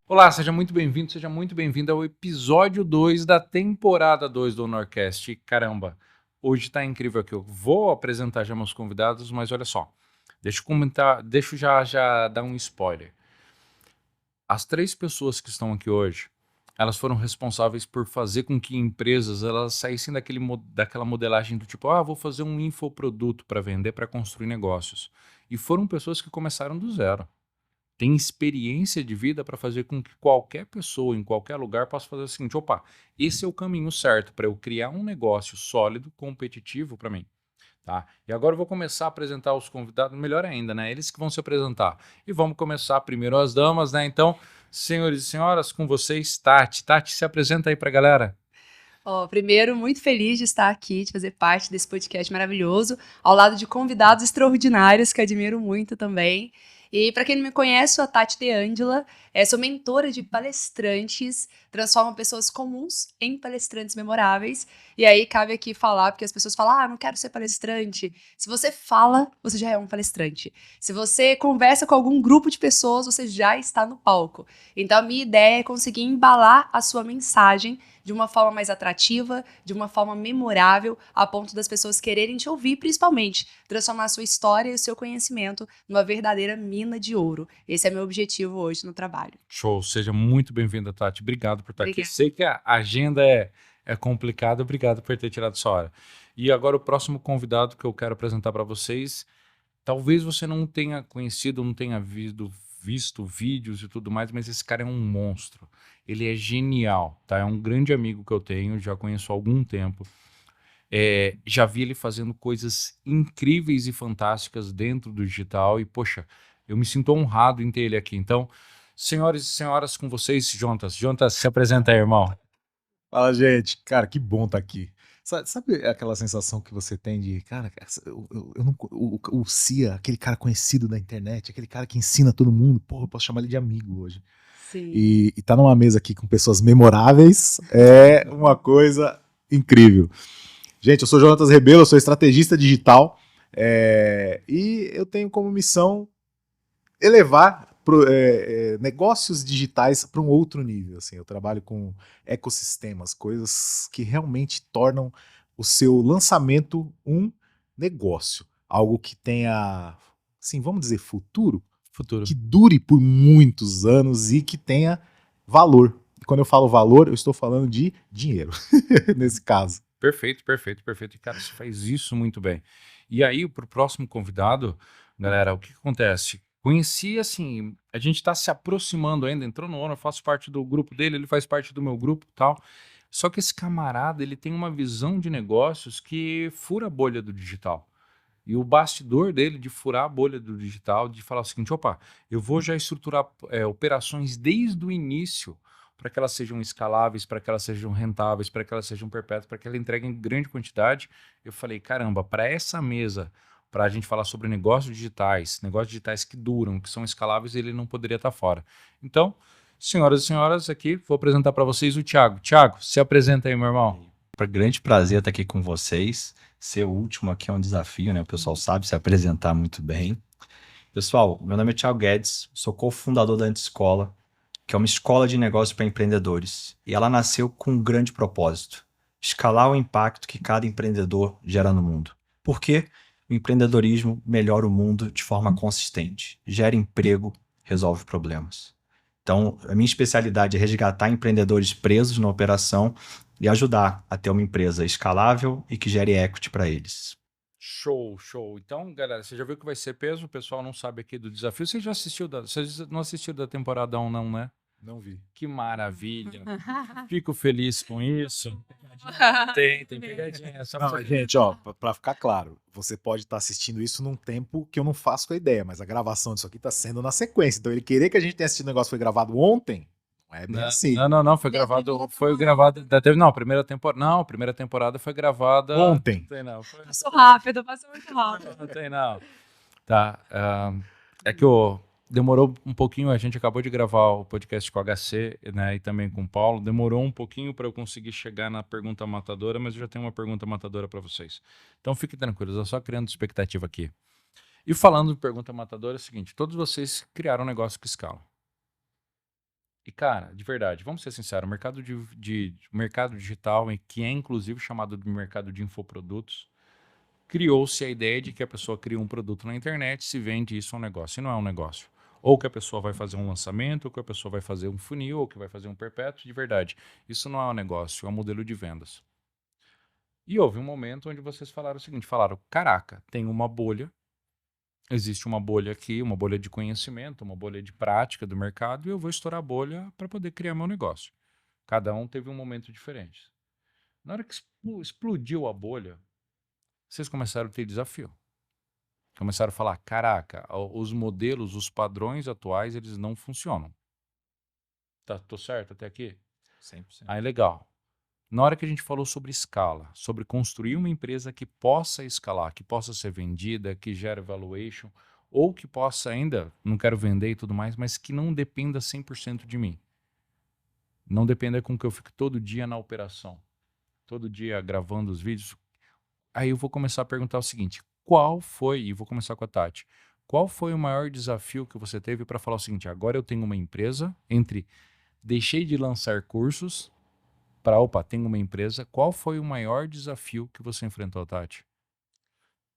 Olá, seja muito bem-vindo, seja muito bem-vinda ao episódio 2 da temporada 2 do Honorcast. E, caramba, hoje tá incrível aqui. Eu vou apresentar já meus convidados, mas olha só, deixa eu comentar, deixa eu já dar um spoiler. As três pessoas que estão aqui hoje, elas foram responsáveis por fazer com que empresas elas saíssem daquela modelagem do tipo, vou fazer um infoproduto para vender, para construir negócios. E foram pessoas que começaram do zero, tem experiência de vida para fazer com que qualquer pessoa, em qualquer lugar, possa fazer o seguinte: opa, esse é o caminho certo para eu criar um negócio sólido, competitivo para mim. Tá? E agora eu vou começar a apresentar os convidados, melhor ainda, né? Eles que vão se apresentar. E vamos começar primeiro as damas, né? Então, senhores e senhoras, com vocês, Tati. Tati, se apresenta aí para a galera. Primeiro, muito feliz de estar aqui, de fazer parte desse podcast maravilhoso, ao lado de convidados extraordinários que admiro muito também. E para quem não me conhece, sou a Tati De Angela, sou mentora de palestrantes, transformo pessoas comuns em palestrantes memoráveis. E aí cabe aqui falar, porque as pessoas falam, não quero ser palestrante. Se você fala, você já é um palestrante. Se você conversa com algum grupo de pessoas, você já está no palco. Então a minha ideia é conseguir embalar a sua mensagem de uma forma mais atrativa, de uma forma memorável, a ponto das pessoas quererem te ouvir, principalmente transformar a sua história e o seu conhecimento numa verdadeira mina de ouro. Esse é meu objetivo hoje no trabalho. Show, seja muito bem-vinda, Tati. Obrigado por estar aqui. Obrigada. Sei que a agenda é complicada, obrigado por ter tirado essa hora. E agora o próximo convidado que eu quero apresentar para vocês. Talvez você não tenha conhecido, não tenha visto vídeos e tudo mais, mas esse cara é um monstro. Ele é genial, tá? É um grande amigo que eu tenho, já conheço há algum tempo. Já vi ele fazendo coisas incríveis e fantásticas dentro do digital e, poxa, eu me sinto honrado em ter ele aqui. Então, senhoras e senhoras, com vocês, Jontas. Jontas, se apresenta aí, irmão. Fala, gente. Cara, que bom estar aqui. Sabe aquela sensação que você tem de, cara, eu não, o Cia, aquele cara conhecido da internet, aquele cara que ensina todo mundo, porra, eu posso chamar ele de amigo hoje. Sim. E tá numa mesa aqui com pessoas memoráveis é uma coisa incrível. Gente, eu sou Jonatas Rebelo, eu sou estrategista digital e eu tenho como missão elevar negócios digitais para um outro nível. Assim, eu trabalho com ecossistemas, coisas que realmente tornam o seu lançamento um negócio, algo que tenha, assim, vamos dizer, futuro, Futuro. que dure por muitos anos e que tenha valor. E quando eu falo valor, eu estou falando de dinheiro, nesse caso. Perfeito, perfeito, perfeito. E, cara, você faz isso muito bem. E aí, pro próximo convidado, galera, o que acontece? Conheci, assim, a gente tá se aproximando ainda, entrou no ONU, eu faço parte do grupo dele, ele faz parte do meu grupo e tal. Só que esse camarada, ele tem uma visão de negócios que fura a bolha do digital. E o bastidor dele de furar a bolha do digital, de falar o seguinte, opa, eu vou já estruturar operações desde o início para que elas sejam escaláveis, para que elas sejam rentáveis, para que elas sejam perpétuas, para que ela entregue em grande quantidade. Eu falei, caramba, para essa mesa, para a gente falar sobre negócios digitais que duram, que são escaláveis, ele não poderia estar fora. Então, senhoras e senhores, aqui vou apresentar para vocês o Thiago. Thiago, se apresenta aí, meu irmão. Grande prazer estar aqui com vocês. Ser o último aqui é um desafio, né? O pessoal sabe se apresentar muito bem. Pessoal, meu nome é Thiago Guedes, sou cofundador da Antiscola, que é uma escola de negócios para empreendedores. E ela nasceu com um grande propósito: escalar o impacto que cada empreendedor gera no mundo. Por quê? O empreendedorismo melhora o mundo de forma consistente, gera emprego, resolve problemas. Então, a minha especialidade é resgatar empreendedores presos na operação e ajudar a ter uma empresa escalável e que gere equity para eles. Show, show. Então, galera, você já viu que vai ser peso? O pessoal não sabe aqui do desafio. Vocês não assistiram da temporada 1, não, né? Não vi. Que maravilha. Fico feliz com isso. Tem pegadinha. Só Não, pra- gente, ó, pra ficar claro, você pode estar assistindo isso num tempo que eu não faço a ideia, mas a gravação disso aqui tá sendo na sequência. Então ele querer que a gente tenha assistido o negócio foi gravado ontem, não é bem assim. Não, foi gravado, não, a primeira temporada foi gravada. Ontem. Não tem não, foi, Passou rápido, passou muito rápido. não tem não. Tá, é que demorou um pouquinho, a gente acabou de gravar o podcast com o HC, né, e também com o Paulo, demorou um pouquinho para eu conseguir chegar na pergunta matadora, mas eu já tenho uma pergunta matadora para vocês. Então fiquem tranquilos, eu só criando expectativa aqui. E falando de pergunta matadora, é o seguinte, todos vocês criaram um negócio que escala. E, cara, de verdade, vamos ser sinceros, o mercado mercado digital, que é inclusive chamado de mercado de infoprodutos, criou-se a ideia de que a pessoa cria um produto na internet, se vende, isso é um negócio, e não é um negócio. Ou que a pessoa vai fazer um lançamento, ou que a pessoa vai fazer um funil, ou que vai fazer um perpétuo, de verdade. Isso não é um negócio, é um modelo de vendas. E houve um momento onde vocês falaram o seguinte, falaram, caraca, tem uma bolha, existe uma bolha aqui, uma bolha de conhecimento, uma bolha de prática do mercado, e eu vou estourar a bolha para poder criar meu negócio. Cada um teve um momento diferente. Na hora que explodiu a bolha, vocês começaram a ter desafio. Começaram a falar, caraca, os modelos, os padrões atuais, eles não funcionam. Tô certo até aqui? 100%. Aí, legal. Na hora que a gente falou sobre escala, sobre construir uma empresa que possa escalar, que possa ser vendida, que gere valuation, ou que possa ainda, não quero vender e tudo mais, mas que não dependa 100% de mim. Não dependa com que eu fique todo dia na operação, todo dia gravando os vídeos. Aí eu vou começar a perguntar o seguinte, e vou começar com a Tati, qual foi o maior desafio que você teve para falar o seguinte, agora eu tenho uma empresa, deixei de lançar cursos, tenho uma empresa, qual foi o maior desafio que você enfrentou, Tati?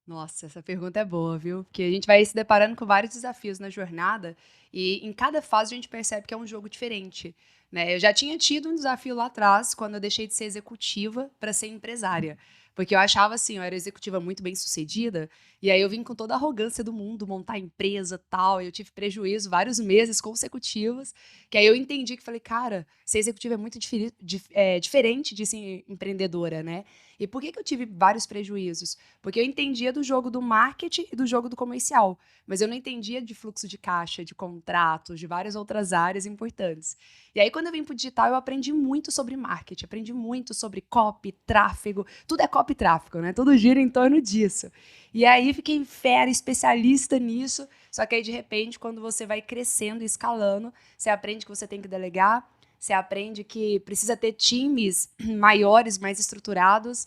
Nossa, essa pergunta é boa, viu? Porque a gente vai se deparando com vários desafios na jornada e em cada fase a gente percebe que é um jogo diferente, né? Eu já tinha tido um desafio lá atrás, quando eu deixei de ser executiva para ser empresária. Porque eu achava assim, eu era executiva muito bem sucedida, e aí eu vim com toda a arrogância do mundo montar empresa e tal, e eu tive prejuízo vários meses consecutivos, que aí eu entendi que falei, cara, ser executiva é muito diferente de ser empreendedora, né? E por que eu tive vários prejuízos? Porque eu entendia do jogo do marketing e do jogo do comercial, mas eu não entendia de fluxo de caixa, de contratos, de várias outras áreas importantes. E aí, quando eu vim para o digital, eu aprendi muito sobre marketing, aprendi muito sobre copy, tráfego, tudo é copy e tráfego, né? Tudo gira em torno disso. E aí, fiquei fera, especialista nisso, só que aí, de repente, quando você vai crescendo e escalando, você aprende que você tem que delegar, você aprende que precisa ter times maiores, mais estruturados.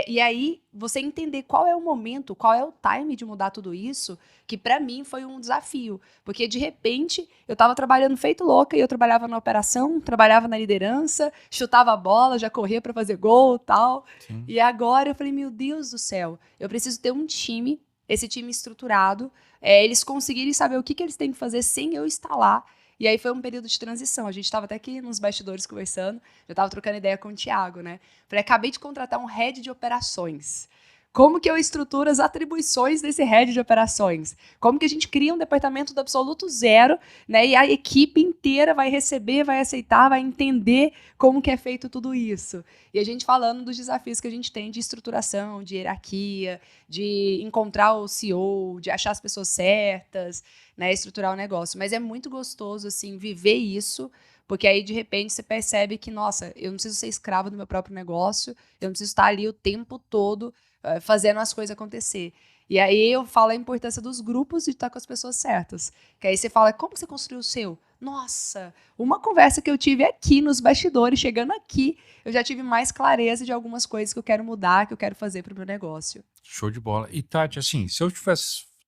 E aí, você entender qual é o momento, qual é o time de mudar tudo isso, que para mim foi um desafio. Porque, de repente, eu estava trabalhando feito louca e eu trabalhava na operação, trabalhava na liderança, chutava a bola, já corria para fazer gol e tal. Sim. E agora eu falei, meu Deus do céu, eu preciso ter um time, esse time estruturado, eles conseguirem saber o que eles têm que fazer sem eu estar lá. E aí foi um período de transição. A gente estava até aqui nos bastidores conversando, eu estava trocando ideia com o Thiago, né? Falei, acabei de contratar um head de operações. Como que eu estruturo as atribuições desse head de operações? Como que a gente cria um departamento do absoluto zero, né? E a equipe inteira vai receber, vai aceitar, vai entender como que é feito tudo isso. E a gente falando dos desafios que a gente tem de estruturação, de hierarquia, de encontrar o CEO, de achar as pessoas certas, né? Estruturar o negócio. Mas é muito gostoso, assim, viver isso, porque aí, de repente, você percebe que, nossa, eu não preciso ser escravo do meu próprio negócio, eu não preciso estar ali o tempo todo fazendo as coisas acontecer. E aí eu falo a importância dos grupos de estar com as pessoas certas. Que aí você fala, como você construiu o seu? Nossa, uma conversa que eu tive aqui nos bastidores, chegando aqui, eu já tive mais clareza de algumas coisas que eu quero mudar, que eu quero fazer para o meu negócio. Show de bola. E Tati, assim, se eu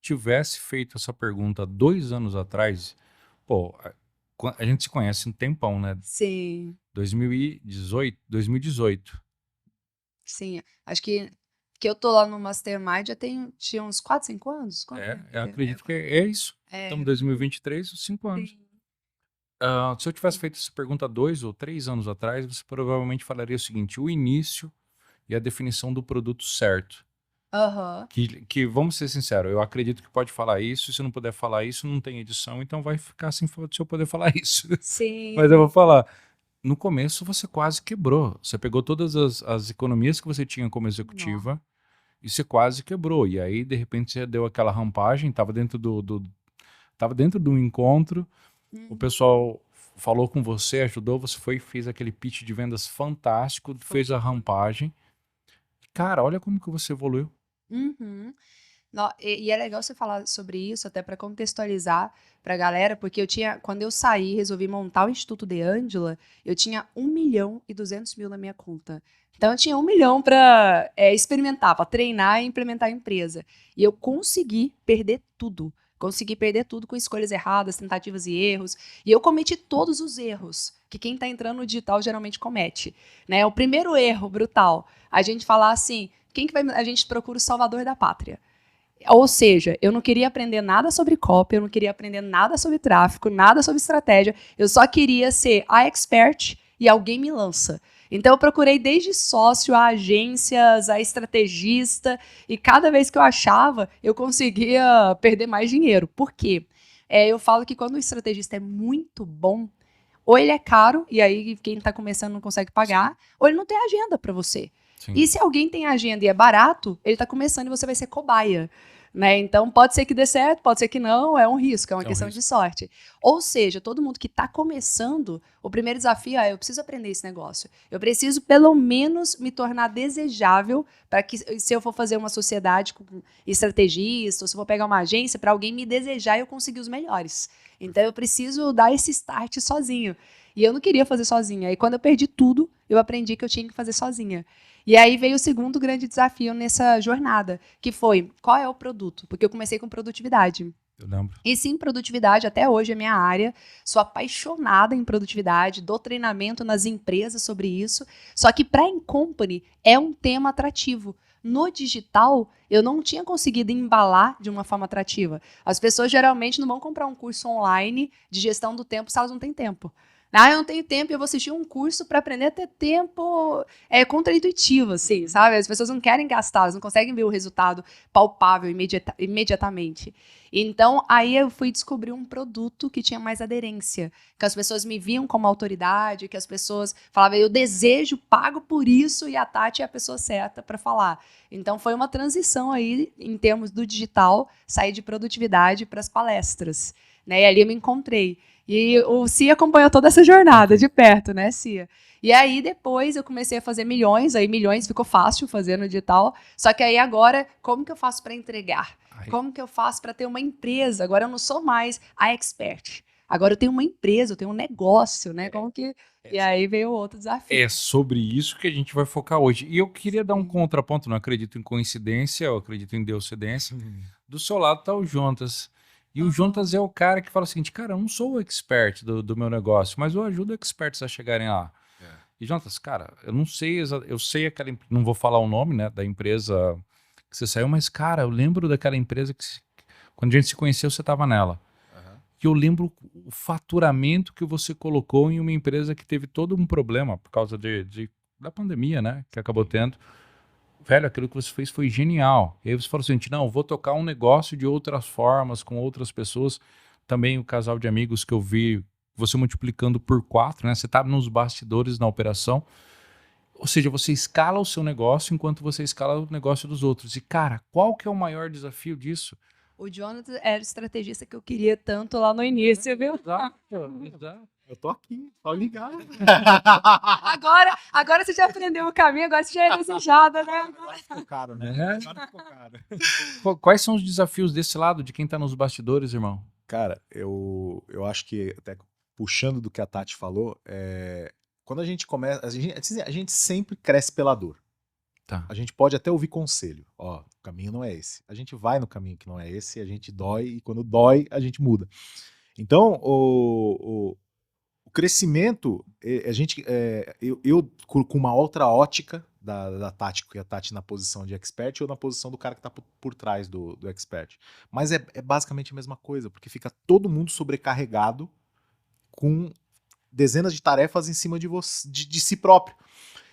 tivesse feito essa pergunta 2 anos atrás, pô, a gente se conhece um tempão, né? Sim. 2018. Sim, acho que eu tô lá no Mastermind já tinha uns 4, 5 anos? Eu acredito que é isso. Estamos em 2023, 5 anos. Sim. Se eu tivesse feito essa pergunta 2 ou 3 anos atrás, você provavelmente falaria o seguinte, o início e a definição do produto certo. Aham. Que, vamos ser sinceros, eu acredito que pode falar isso, se não puder falar isso, não tem edição, então vai ficar sem se eu poder falar isso. Sim. Mas eu vou falar. No começo você quase quebrou. Você pegou todas as economias que você tinha como executiva e você quase quebrou. E aí, de repente, você deu aquela rampagem, estava dentro do encontro, o pessoal falou com você, ajudou, você foi e fez aquele pitch de vendas fantástico, fez a rampagem. Cara, olha como que você evoluiu. Uhum. E é legal você falar sobre isso, até para contextualizar para a galera, porque quando eu saí, resolvi montar o Instituto de Ângela, eu tinha 1.200.000 na minha conta. Então, eu tinha 1 milhão para experimentar, para treinar e implementar a empresa. E eu consegui perder tudo. Consegui perder tudo com escolhas erradas, tentativas e erros. E eu cometi todos os erros que quem está entrando no digital geralmente comete. Né? O primeiro erro brutal, a gente falar assim, a gente procura o salvador da pátria. Ou seja, eu não queria aprender nada sobre copy, eu não queria aprender nada sobre tráfego, nada sobre estratégia, eu só queria ser a expert e alguém me lança. Então eu procurei desde sócio, a agências, a estrategista, e cada vez que eu achava, eu conseguia perder mais dinheiro. Por quê? Eu falo que quando o estrategista é muito bom, ou ele é caro, e aí quem está começando não consegue pagar, ou ele não tem agenda para você. Sim. E se alguém tem agenda e é barato, ele está começando e você vai ser cobaia. Né? Então, pode ser que dê certo, pode ser que não, é um risco, é uma questão de sorte. Ou seja, todo mundo que está começando, o primeiro desafio é, eu preciso aprender esse negócio. Eu preciso, pelo menos, me tornar desejável para que, se eu for fazer uma sociedade com estrategista, ou se eu for pegar uma agência, para alguém me desejar e eu conseguir os melhores. Então, eu preciso dar esse start sozinho. E eu não queria fazer sozinha. E quando eu perdi tudo, eu aprendi que eu tinha que fazer sozinha. E aí veio o segundo grande desafio nessa jornada, que foi, qual é o produto? Porque eu comecei com produtividade. Eu lembro. E sim, produtividade até hoje é minha área. Sou apaixonada em produtividade, dou treinamento nas empresas sobre isso. Só que para a Incompany é um tema atrativo. No digital, eu não tinha conseguido embalar de uma forma atrativa. As pessoas geralmente não vão comprar um curso online de gestão do tempo se elas não têm tempo. Eu não tenho tempo, eu vou assistir um curso para aprender a ter tempo contraintuitivo, assim, sabe? As pessoas não querem gastar, elas não conseguem ver o resultado palpável imediatamente. Então, aí eu fui descobrir um produto que tinha mais aderência, que as pessoas me viam como autoridade, que as pessoas falavam, eu desejo, pago por isso, e a Tati é a pessoa certa para falar. Então, foi uma transição aí, em termos do digital, sair de produtividade para as palestras. Né? E ali eu me encontrei. E o Cia acompanhou toda essa jornada de perto, né, Cia? E aí depois eu comecei a fazer milhões, aí milhões ficou fácil fazer no digital, só que aí agora, como que eu faço para entregar? Como que eu faço para ter uma empresa? Agora eu não sou mais a expert. Agora eu tenho uma empresa, eu tenho um negócio, né? Como que... E aí veio outro desafio. É sobre isso que a gente vai focar hoje. E eu queria dar um contraponto, não acredito em coincidência, eu acredito em deuscedência. Do seu lado tá o Jontas. E o Jontas é o cara que fala o seguinte, cara, eu não sou o expert do meu negócio, mas eu ajudo experts a chegarem lá. E Jontas, cara, eu não sei, eu sei aquela, não vou falar o nome, né, da empresa que você saiu, mas cara, eu lembro daquela empresa que quando a gente se conheceu, você estava nela. E eu lembro o faturamento que você colocou em uma empresa que teve todo um problema por causa da pandemia, né, que acabou tendo. Velho, aquilo que você fez foi genial. E aí você falou assim, não, vou tocar um negócio de outras formas, com outras pessoas. Também o casal de amigos que eu vi, você multiplicando por 4, né? Você tá nos bastidores na operação. Ou seja, você escala o seu negócio enquanto você escala o negócio dos outros. E, cara, qual que é o maior desafio disso? O Jonathan era o estrategista que eu queria tanto lá no início, viu? Exato. Eu tô aqui, só ligar. Agora você já aprendeu o caminho, agora você já é desejada, né? Agora ficou caro, né? Agora ficou caro. Quais são os desafios desse lado, de quem tá nos bastidores, irmão? Cara, eu acho que, até puxando do que a Tati falou, quando a gente começa, a gente sempre cresce pela dor. Tá. A gente pode até ouvir conselho. Ó, o caminho não é esse. A gente vai no caminho que não é esse, a gente dói, e quando dói, a gente muda. Então, o crescimento, eu com uma outra ótica da Tati, que a Tati na posição de expert ou na posição do cara que está por trás do expert. Mas é basicamente a mesma coisa, porque fica todo mundo sobrecarregado com dezenas de tarefas em cima de si próprio.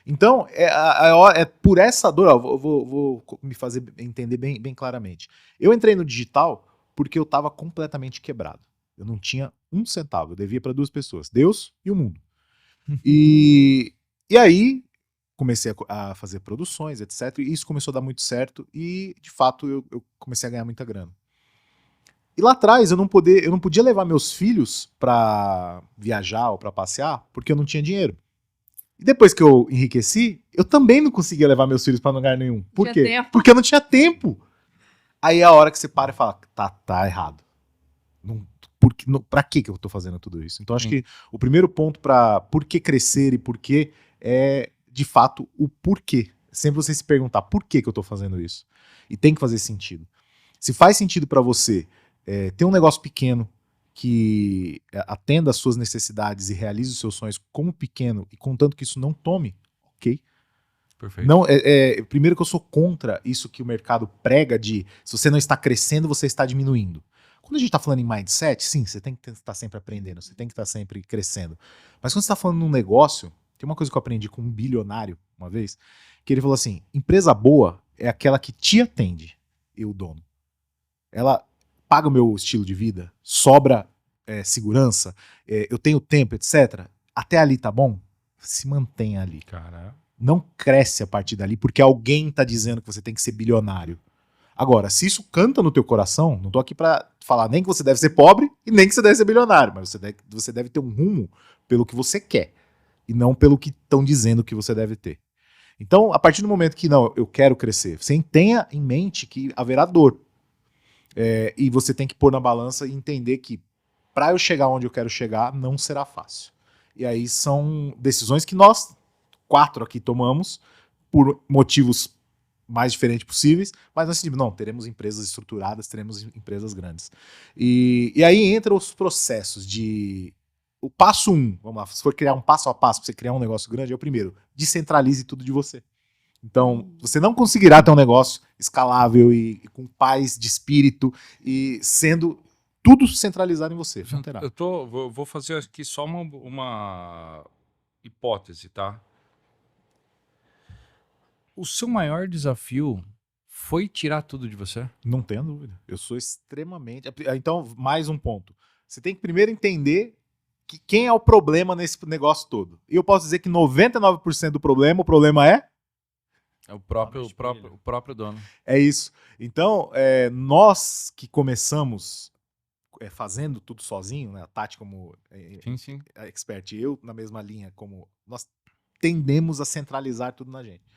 Então, é por essa dor, ó, vou me fazer entender bem claramente. Eu entrei no digital porque eu estava completamente quebrado. Eu não tinha um centavo, eu devia para 2 pessoas, Deus e o mundo. E aí, comecei a fazer produções, etc. E isso começou a dar muito certo e, de fato, eu comecei a ganhar muita grana. E lá atrás, eu não podia levar meus filhos para viajar ou para passear porque eu não tinha dinheiro. E depois que eu enriqueci, eu também não conseguia levar meus filhos para lugar nenhum. Por quê? Porque eu não tinha tempo. Aí é a hora que você para e fala, tá errado. Pra que eu tô fazendo tudo isso? Então acho que o primeiro ponto para por que crescer e por que é, de fato, o porquê. Sempre você se perguntar por que eu tô fazendo isso. E tem que fazer sentido. Se faz sentido para você ter um negócio pequeno que atenda às suas necessidades e realize os seus sonhos como pequeno, e contanto que isso não tome, ok? Perfeito. Não, primeiro que eu sou contra isso que o mercado prega de se você não está crescendo, você está diminuindo. Quando a gente está falando em mindset, sim, você tem que estar sempre aprendendo, você tem que estar sempre crescendo. Mas quando você está falando num negócio, tem uma coisa que eu aprendi com um bilionário uma vez, que ele falou assim, empresa boa é aquela que te atende, e o dono. Ela paga o meu estilo de vida, sobra segurança, eu tenho tempo, etc. Até ali tá bom? Se mantenha ali. Cara, Não cresce a partir dali porque alguém tá dizendo que você tem que ser bilionário. Agora, se isso canta no teu coração, não tô aqui pra falar nem que você deve ser pobre e nem que você deve ser bilionário, mas você deve ter um rumo pelo que você quer e não pelo que estão dizendo que você deve ter. Então, a partir do momento que não, eu quero crescer, você tenha em mente que haverá dor. E você tem que pôr na balança e entender que para eu chegar onde eu quero chegar, não será fácil. E aí são decisões que nós 4 aqui tomamos por motivos mais diferentes possíveis, mas nós decidimos, não, teremos empresas estruturadas, teremos empresas grandes. E aí entram os processos de... O passo 1, vamos lá, se for criar um passo a passo para você criar um negócio grande, é o primeiro, descentralize tudo de você. Então, você não conseguirá ter um negócio escalável e com paz de espírito e sendo tudo centralizado em você. Não terá. vou fazer aqui só uma hipótese, tá? O seu maior desafio foi tirar tudo de você? Não tenho dúvida. Eu sou extremamente... Então, mais um ponto. Você tem que primeiro entender que quem é o problema nesse negócio todo. E eu posso dizer que 99% do problema, o problema é... É o próprio dono. É isso. Então, nós que começamos fazendo tudo sozinho, né? A Tati como Sim. expert e eu na mesma linha, como nós tendemos a centralizar tudo na gente.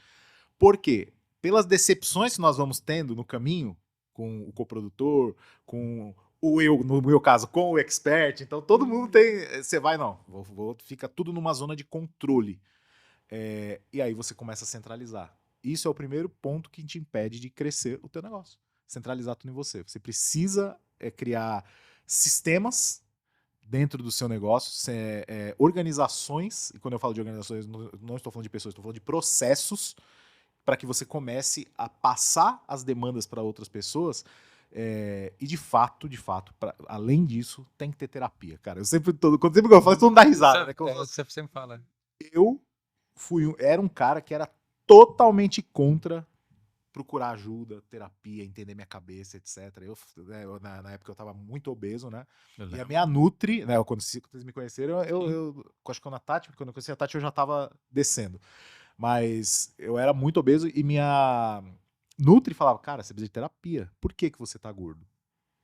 Por quê? Pelas decepções que nós vamos tendo no caminho, com o coprodutor, com no meu caso, com o expert, então todo mundo tem... Você vai, não, fica tudo numa zona de controle. E aí você começa a centralizar. Isso é o primeiro ponto que te impede de crescer o teu negócio. Centralizar tudo em você. Você precisa criar sistemas dentro do seu negócio, organizações, e quando eu falo de organizações, não estou falando de pessoas, estou falando de processos, para que você comece a passar as demandas para outras pessoas. E de fato, além disso, tem que ter terapia, cara. Sempre que eu falo, todo mundo dá risada, né? Você sempre fala. Eu era um cara que era totalmente contra procurar ajuda, terapia, entender minha cabeça, etc. Na época eu tava muito obeso, né? E a minha Nutri, né? Quando vocês me conheceram, eu acho que na Tati, porque quando eu conheci a Tati eu já tava descendo. Mas eu era muito obeso e minha Nutri falava, cara, você precisa de terapia. Por que você tá gordo?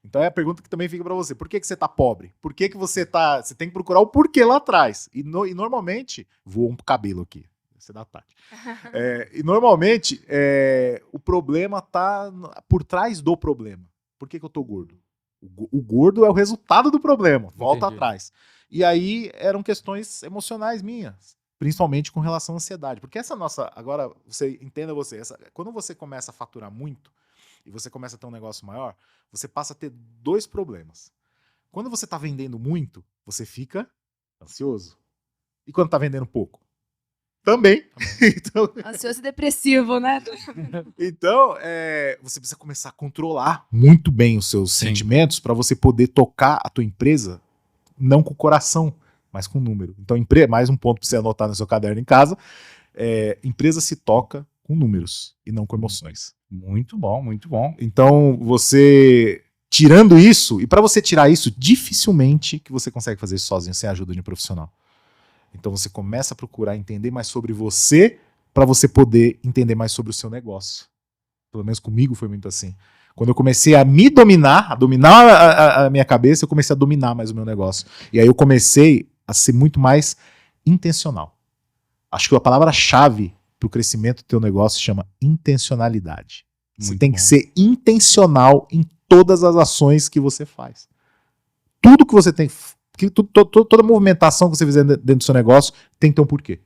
Então é a pergunta que também fica pra você. Por que você tá pobre? Por que você tá... Você tem que procurar o porquê lá atrás. E normalmente... Voa um cabelo aqui. Você dá Tati. E normalmente o problema tá por trás do problema. Por que eu tô gordo? O gordo é o resultado do problema. Volta atrás. E aí eram questões emocionais minhas. Principalmente com relação à ansiedade. Porque essa nossa... Agora, quando você começa a faturar muito e você começa a ter um negócio maior, você passa a ter 2 problemas. Quando você está vendendo muito, você fica ansioso. E quando está vendendo pouco? Também. Então, ansioso e depressivo, né? Então, você precisa começar a controlar muito bem os seus sentimentos para você poder tocar a tua empresa não com o coração, mas com o número. Então, mais um ponto para você anotar no seu caderno em casa. Empresa se toca com números e não com emoções. Muito bom, muito bom. Então, você tirando isso, e para você tirar isso, dificilmente que você consegue fazer isso sozinho, sem a ajuda de um profissional. Então você começa a procurar entender mais sobre você para você poder entender mais sobre o seu negócio. Pelo menos comigo foi muito assim. Quando eu comecei a me dominar, a dominar a minha cabeça, eu comecei a dominar mais o meu negócio. E aí eu comecei a ser muito mais intencional. Acho que a palavra-chave para o crescimento do teu negócio se chama intencionalidade. Você tem que ser intencional em todas as ações que você faz. Tudo que você tem... Toda movimentação que você fizer dentro do seu negócio tem que ter um porquê.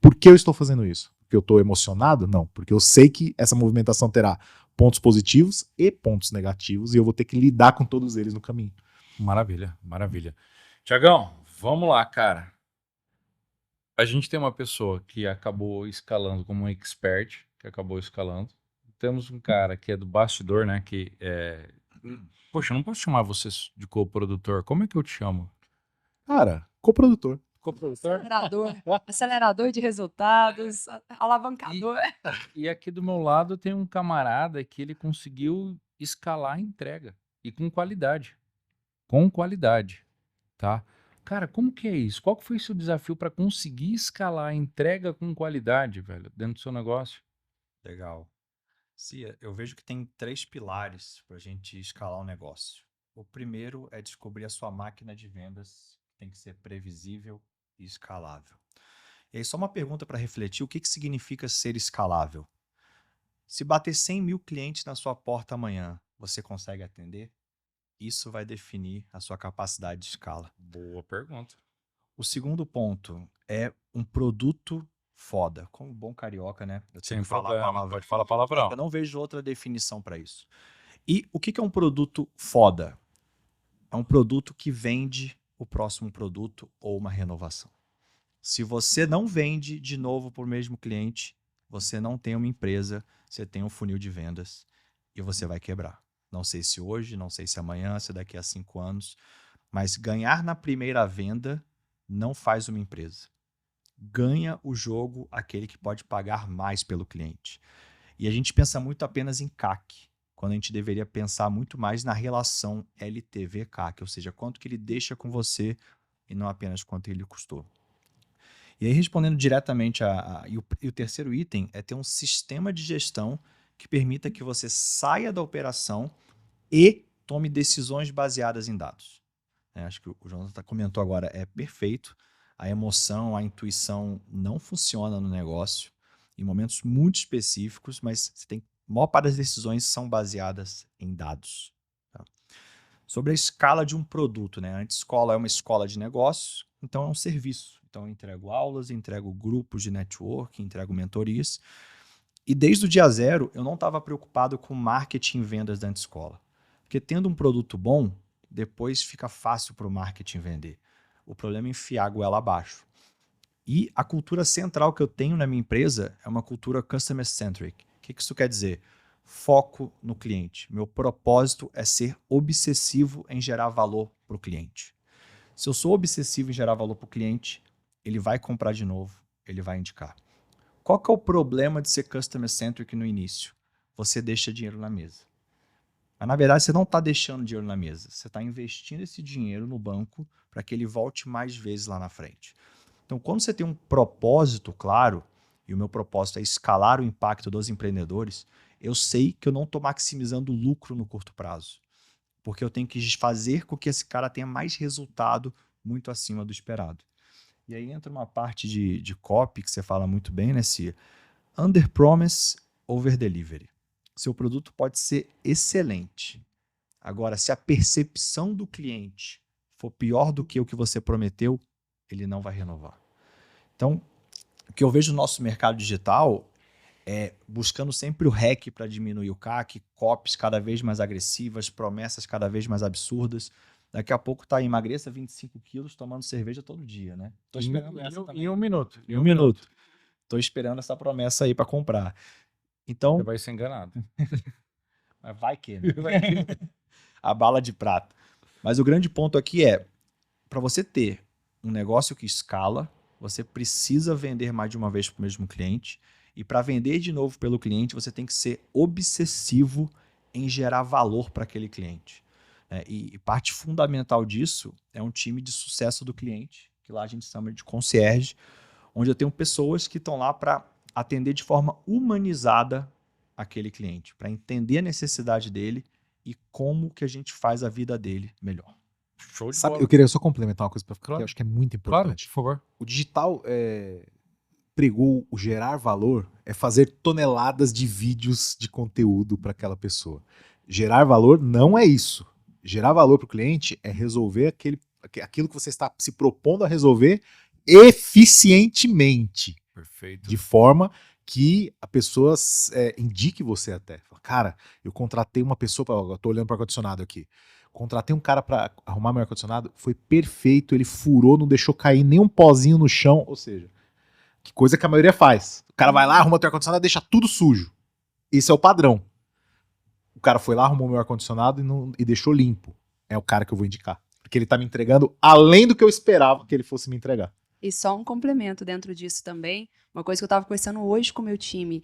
Por que eu estou fazendo isso? Porque eu estou emocionado? Não. Porque eu sei que essa movimentação terá pontos positivos e pontos negativos, e eu vou ter que lidar com todos eles no caminho. Maravilha, maravilha. Tiagão, vamos lá, cara. A gente tem uma pessoa que acabou escalando como um expert, que acabou escalando. Temos um cara que é do bastidor, né? Que é... Poxa, eu não posso chamar você de coprodutor. Como é que eu te chamo? Cara, coprodutor. Coprodutor? Acelerador de resultados, alavancador. E aqui do meu lado tem um camarada que ele conseguiu escalar a entrega. E com qualidade. Com qualidade, tá? Cara, como que é isso? Qual que foi o seu desafio para conseguir escalar a entrega com qualidade, velho, dentro do seu negócio? Legal. Cia, eu vejo que tem 3 pilares para a gente escalar um negócio. O primeiro é descobrir a sua máquina de vendas, que tem que ser previsível e escalável. E aí, só uma pergunta para refletir: o que significa ser escalável? Se bater 100 mil clientes na sua porta amanhã, você consegue atender? Isso vai definir a sua capacidade de escala. Boa pergunta. O segundo ponto é um produto foda. Como bom carioca, né? Eu tenho que falar a palavra. Pode falar palavrão. Eu não vejo outra definição para isso. E o que é um produto foda? É um produto que vende o próximo produto ou uma renovação. Se você não vende de novo para o mesmo cliente, você não tem uma empresa, você tem um funil de vendas e você vai quebrar. Não sei se hoje, não sei se amanhã, se daqui a 5 anos, mas ganhar na primeira venda não faz uma empresa. Ganha o jogo aquele que pode pagar mais pelo cliente. E a gente pensa muito apenas em CAC, quando a gente deveria pensar muito mais na relação LTV-CAC, ou seja, quanto que ele deixa com você e não apenas quanto ele custou. E aí, respondendo diretamente e o terceiro item é ter um sistema de gestão que permita que você saia da operação e tome decisões baseadas em dados. Acho que o Jonathan comentou agora, é perfeito. A emoção, a intuição não funciona no negócio em momentos muito específicos, mas a maior parte das decisões são baseadas em dados. Tá? Sobre a escala de um produto, né? A Antiscola é uma escola de negócios, então é um serviço. Então eu entrego aulas, entrego grupos de network, entrego mentorias. E desde o dia zero, eu não estava preocupado com marketing e vendas da Antiscola. Porque tendo um produto bom, depois fica fácil para o marketing vender. O problema é enfiar a goela abaixo. E a cultura central que eu tenho na minha empresa é uma cultura customer-centric. O que isso quer dizer? Foco no cliente. Meu propósito é ser obsessivo em gerar valor para o cliente. Se eu sou obsessivo em gerar valor para o cliente, ele vai comprar de novo, ele vai indicar. Qual que é o problema de ser customer-centric no início? Você deixa dinheiro na mesa. Mas, na verdade, você não está deixando dinheiro na mesa. Você está investindo esse dinheiro no banco para que ele volte mais vezes lá na frente. Então, quando você tem um propósito claro, e o meu propósito é escalar o impacto dos empreendedores, eu sei que eu não estou maximizando o lucro no curto prazo. Porque eu tenho que fazer com que esse cara tenha mais resultado muito acima do esperado. E aí entra uma parte de copy que você fala muito bem, né, Cia? Under promise, over delivery. Seu produto pode ser excelente. Agora, se a percepção do cliente for pior do que o que você prometeu, ele não vai renovar. Então, o que eu vejo no nosso mercado digital é buscando sempre o hack para diminuir o CAC, copies cada vez mais agressivas, promessas cada vez mais absurdas. Daqui a pouco tá emagreça 25 quilos tomando cerveja todo dia, né? Tô esperando essa também. Em um minuto. Em um minuto. Tô esperando essa promessa aí para comprar. Então, você vai ser enganado. Mas vai que, né? A bala de prata. Mas o grande ponto aqui é, para você ter um negócio que escala, você precisa vender mais de uma vez para o mesmo cliente. E para vender de novo pelo cliente, você tem que ser obsessivo em gerar valor para aquele cliente. E parte fundamental disso é um time de sucesso do cliente, que lá a gente chama de concierge, onde eu tenho pessoas que estão lá para atender de forma humanizada aquele cliente, para entender a necessidade dele e como que a gente faz a vida dele melhor. Show de Sabe, bola. eu queria só complementar uma coisa, porque Claro. eu acho que é muito Claro, importante. por favor. O digital pregou o gerar valor, é fazer toneladas de vídeos de conteúdo para aquela pessoa. Gerar valor não é isso. Gerar valor para o cliente é resolver aquilo que você está se propondo a resolver eficientemente. Perfeito. De forma que a pessoa indique você até. Fala, cara, eu contratei uma pessoa, eu tô olhando para ar-condicionado aqui. Contratei um cara para arrumar meu ar-condicionado, foi perfeito, ele furou, não deixou cair nem um pozinho no chão, ou seja, que coisa que a maioria faz. O cara vai lá, arruma teu ar-condicionado, deixa tudo sujo. Esse é o padrão. O cara foi lá, arrumou meu ar-condicionado e deixou limpo. É o cara que eu vou indicar. Porque ele tá me entregando além do que eu esperava que ele fosse me entregar. E só um complemento dentro disso também, uma coisa que eu estava conversando hoje com o meu time,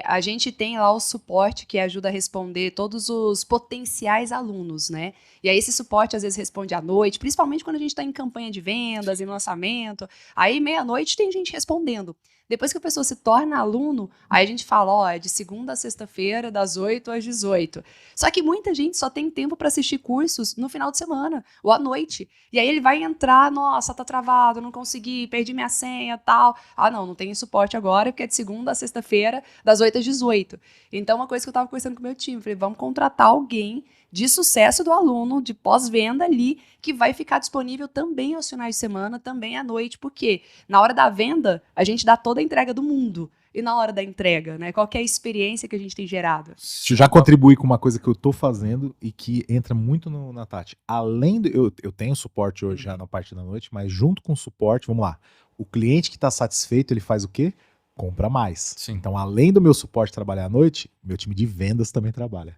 a gente tem lá o suporte que ajuda a responder todos os potenciais alunos, né? E aí esse suporte às vezes responde à noite, principalmente quando a gente está em campanha de vendas, em lançamento, aí meia-noite tem gente respondendo. Depois que a pessoa se torna aluno, aí a gente fala, ó, é de segunda a sexta-feira, das 8 às 18. Só que muita gente só tem tempo para assistir cursos no final de semana ou à noite. E aí ele vai entrar, nossa, tá travado, não consegui, perdi minha senha, tal. Ah, não tem suporte agora, porque é de segunda a sexta-feira, das 8 às 18. Então, uma coisa que eu tava conversando com o meu time, falei, vamos contratar alguém de sucesso do aluno, de pós-venda ali, que vai ficar disponível também aos finais de semana, também à noite, porque na hora da venda, a gente dá toda a entrega do mundo. E na hora da entrega, né? Qual que é a experiência que a gente tem gerado? Deixa eu já contribuir com uma coisa que eu tô fazendo e que entra muito na Tati. Além do. Eu tenho suporte hoje já na parte da noite, mas junto com o suporte, vamos lá. O cliente que está satisfeito, ele faz o quê? Compra mais. Sim. Então, além do meu suporte trabalhar à noite, meu time de vendas também trabalha.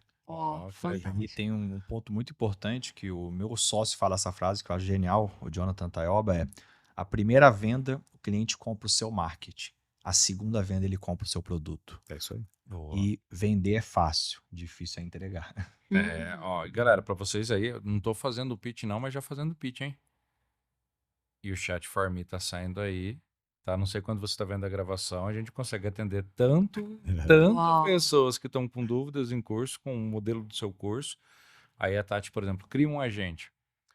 E tem um ponto muito importante que o meu sócio fala essa frase, que eu acho genial, o Jonathan Tayoba, é: a primeira venda, o cliente compra o seu marketing. A segunda venda, ele compra o seu produto. É isso aí. E vender é fácil, difícil é entregar. Ó, galera, pra vocês aí, eu não tô fazendo pitch não, mas já fazendo pitch, hein? E o chat for me tá saindo aí, tá? Não sei quando você tá vendo a gravação, a gente consegue atender tanto Uau. pessoas que estão com dúvidas em curso, com o modelo do seu curso. Aí a Tati, por exemplo, cria um agente.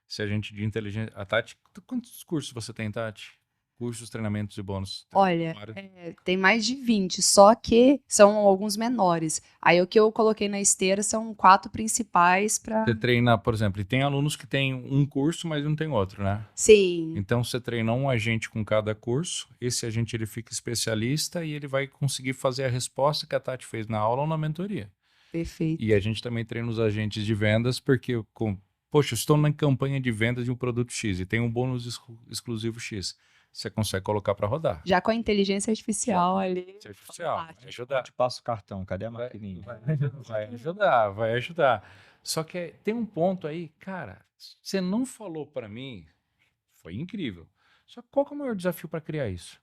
Esse agente de inteligência... A Tati, quantos cursos você tem, Tati? Cursos, treinamentos e bônus? Olha, Vários. tem mais de 20, só que são alguns menores. Aí o que eu coloquei na esteira são 4 principais para... Você treina, por exemplo, e tem alunos que têm um curso, mas não tem outro, né? Sim, Então você treina um agente com cada curso, esse agente ele fica especialista e ele vai conseguir fazer a resposta que a Tati fez na aula ou na mentoria. perfeito. E a gente também treina os agentes de vendas, porque, poxa, eu estou na campanha de vendas de um produto X e tem um bônus exclusivo X. Você consegue colocar para rodar. Já com a inteligência artificial ali. Artificial, vai fantástico. ajudar. Te passo o cartão, cadê a maquininha? Vai ajudar. Só que tem um ponto aí, cara, você não falou para mim, foi incrível. Só que qual que é o maior desafio para criar isso?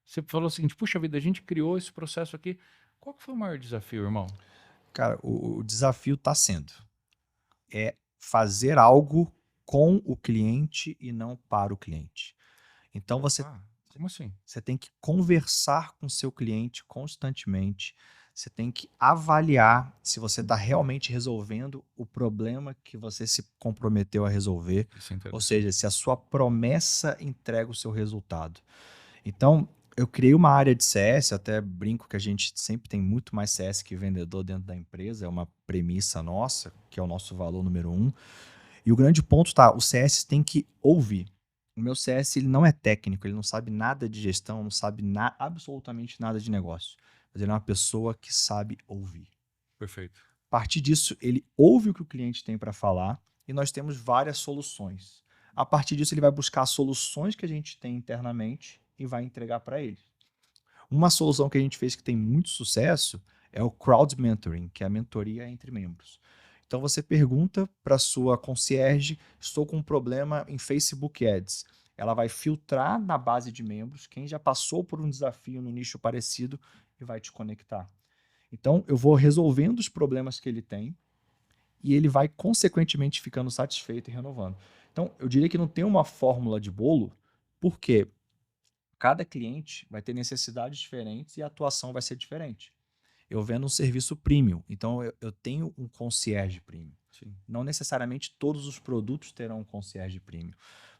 Você falou o seguinte, puxa vida, a gente criou esse processo aqui. Qual que foi o maior desafio, irmão? Cara, o desafio está sendo fazer algo com o cliente e não para o cliente. Então Como assim? você tem que conversar com o seu cliente constantemente. Você tem que avaliar se você está realmente resolvendo o problema que você se comprometeu a resolver. Isso é interessante. Ou seja, se a sua promessa entrega o seu resultado. Então, eu criei uma área de CS, até brinco que a gente sempre tem muito mais CS que vendedor dentro da empresa, é uma premissa nossa, que é o nosso valor número 1. E o grande ponto o CS tem que ouvir. O meu CS ele não é técnico, ele não sabe nada de gestão, não sabe absolutamente nada de negócio. Mas ele é uma pessoa que sabe ouvir. Perfeito. A partir disso, ele ouve o que o cliente tem para falar e nós temos várias soluções. A partir disso, ele vai buscar as soluções que a gente tem internamente e vai entregar para ele. Uma solução que a gente fez que tem muito sucesso é o crowd mentoring, que é a mentoria entre membros. Então você pergunta para a sua concierge, estou com um problema em Facebook Ads. Ela vai filtrar na base de membros quem já passou por um desafio no nicho parecido e vai te conectar. Então eu vou resolvendo os problemas que ele tem e ele vai consequentemente ficando satisfeito e renovando. Então eu diria que não tem uma fórmula de bolo, porque cada cliente vai ter necessidades diferentes e a atuação vai ser diferente. Eu vendo um serviço premium, então eu tenho um concierge premium. Sim. Não necessariamente todos os produtos terão um concierge premium.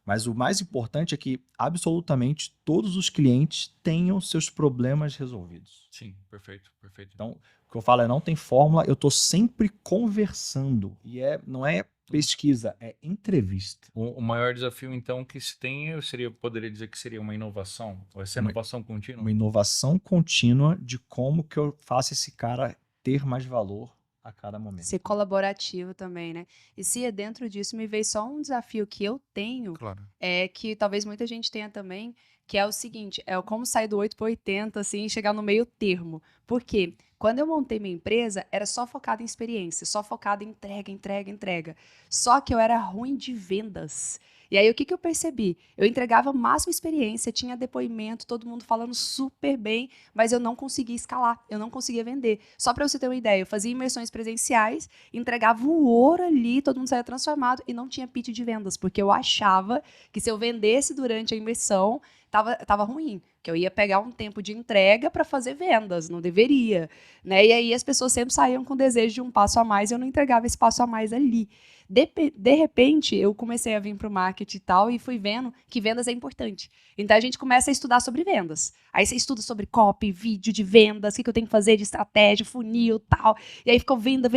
Mas o mais importante é que absolutamente todos os clientes tenham seus problemas resolvidos. Sim, perfeito. Então, que eu falo é, não tem fórmula, eu tô sempre conversando. E não é pesquisa, é entrevista. O maior desafio, então, que se tem, poderia dizer que seria uma inovação, ou essa inovação contínua? Uma inovação contínua de como que eu faço esse cara ter mais valor a cada momento. Ser colaborativo também, né? E se é dentro disso, me veio só um desafio que eu tenho, Claro. que talvez muita gente tenha também, que é o seguinte, é como sair do 8 para 80, assim, e chegar no meio termo. Por quê? Quando eu montei minha empresa, era só focada em experiência, só focada em entrega. Só que eu era ruim de vendas. E aí, o que eu percebi? Eu entregava a máxima experiência, tinha depoimento, todo mundo falando super bem, mas eu não conseguia escalar, eu não conseguia vender. Só para você ter uma ideia, eu fazia imersões presenciais, entregava o ouro ali, todo mundo saía transformado e não tinha pitch de vendas, porque eu achava que se eu vendesse durante a imersão, tava ruim, que eu ia pegar um tempo de entrega para fazer vendas, não deveria, né? E aí as pessoas sempre saíam com desejo de um passo a mais e eu não entregava esse passo a mais ali. De repente, eu comecei a vir para o marketing e tal e fui vendo que vendas é importante. Então, a gente começa a estudar sobre vendas. Aí você estuda sobre copy, vídeo de vendas, o que eu tenho que fazer de estratégia, funil e tal. E aí ficou venda.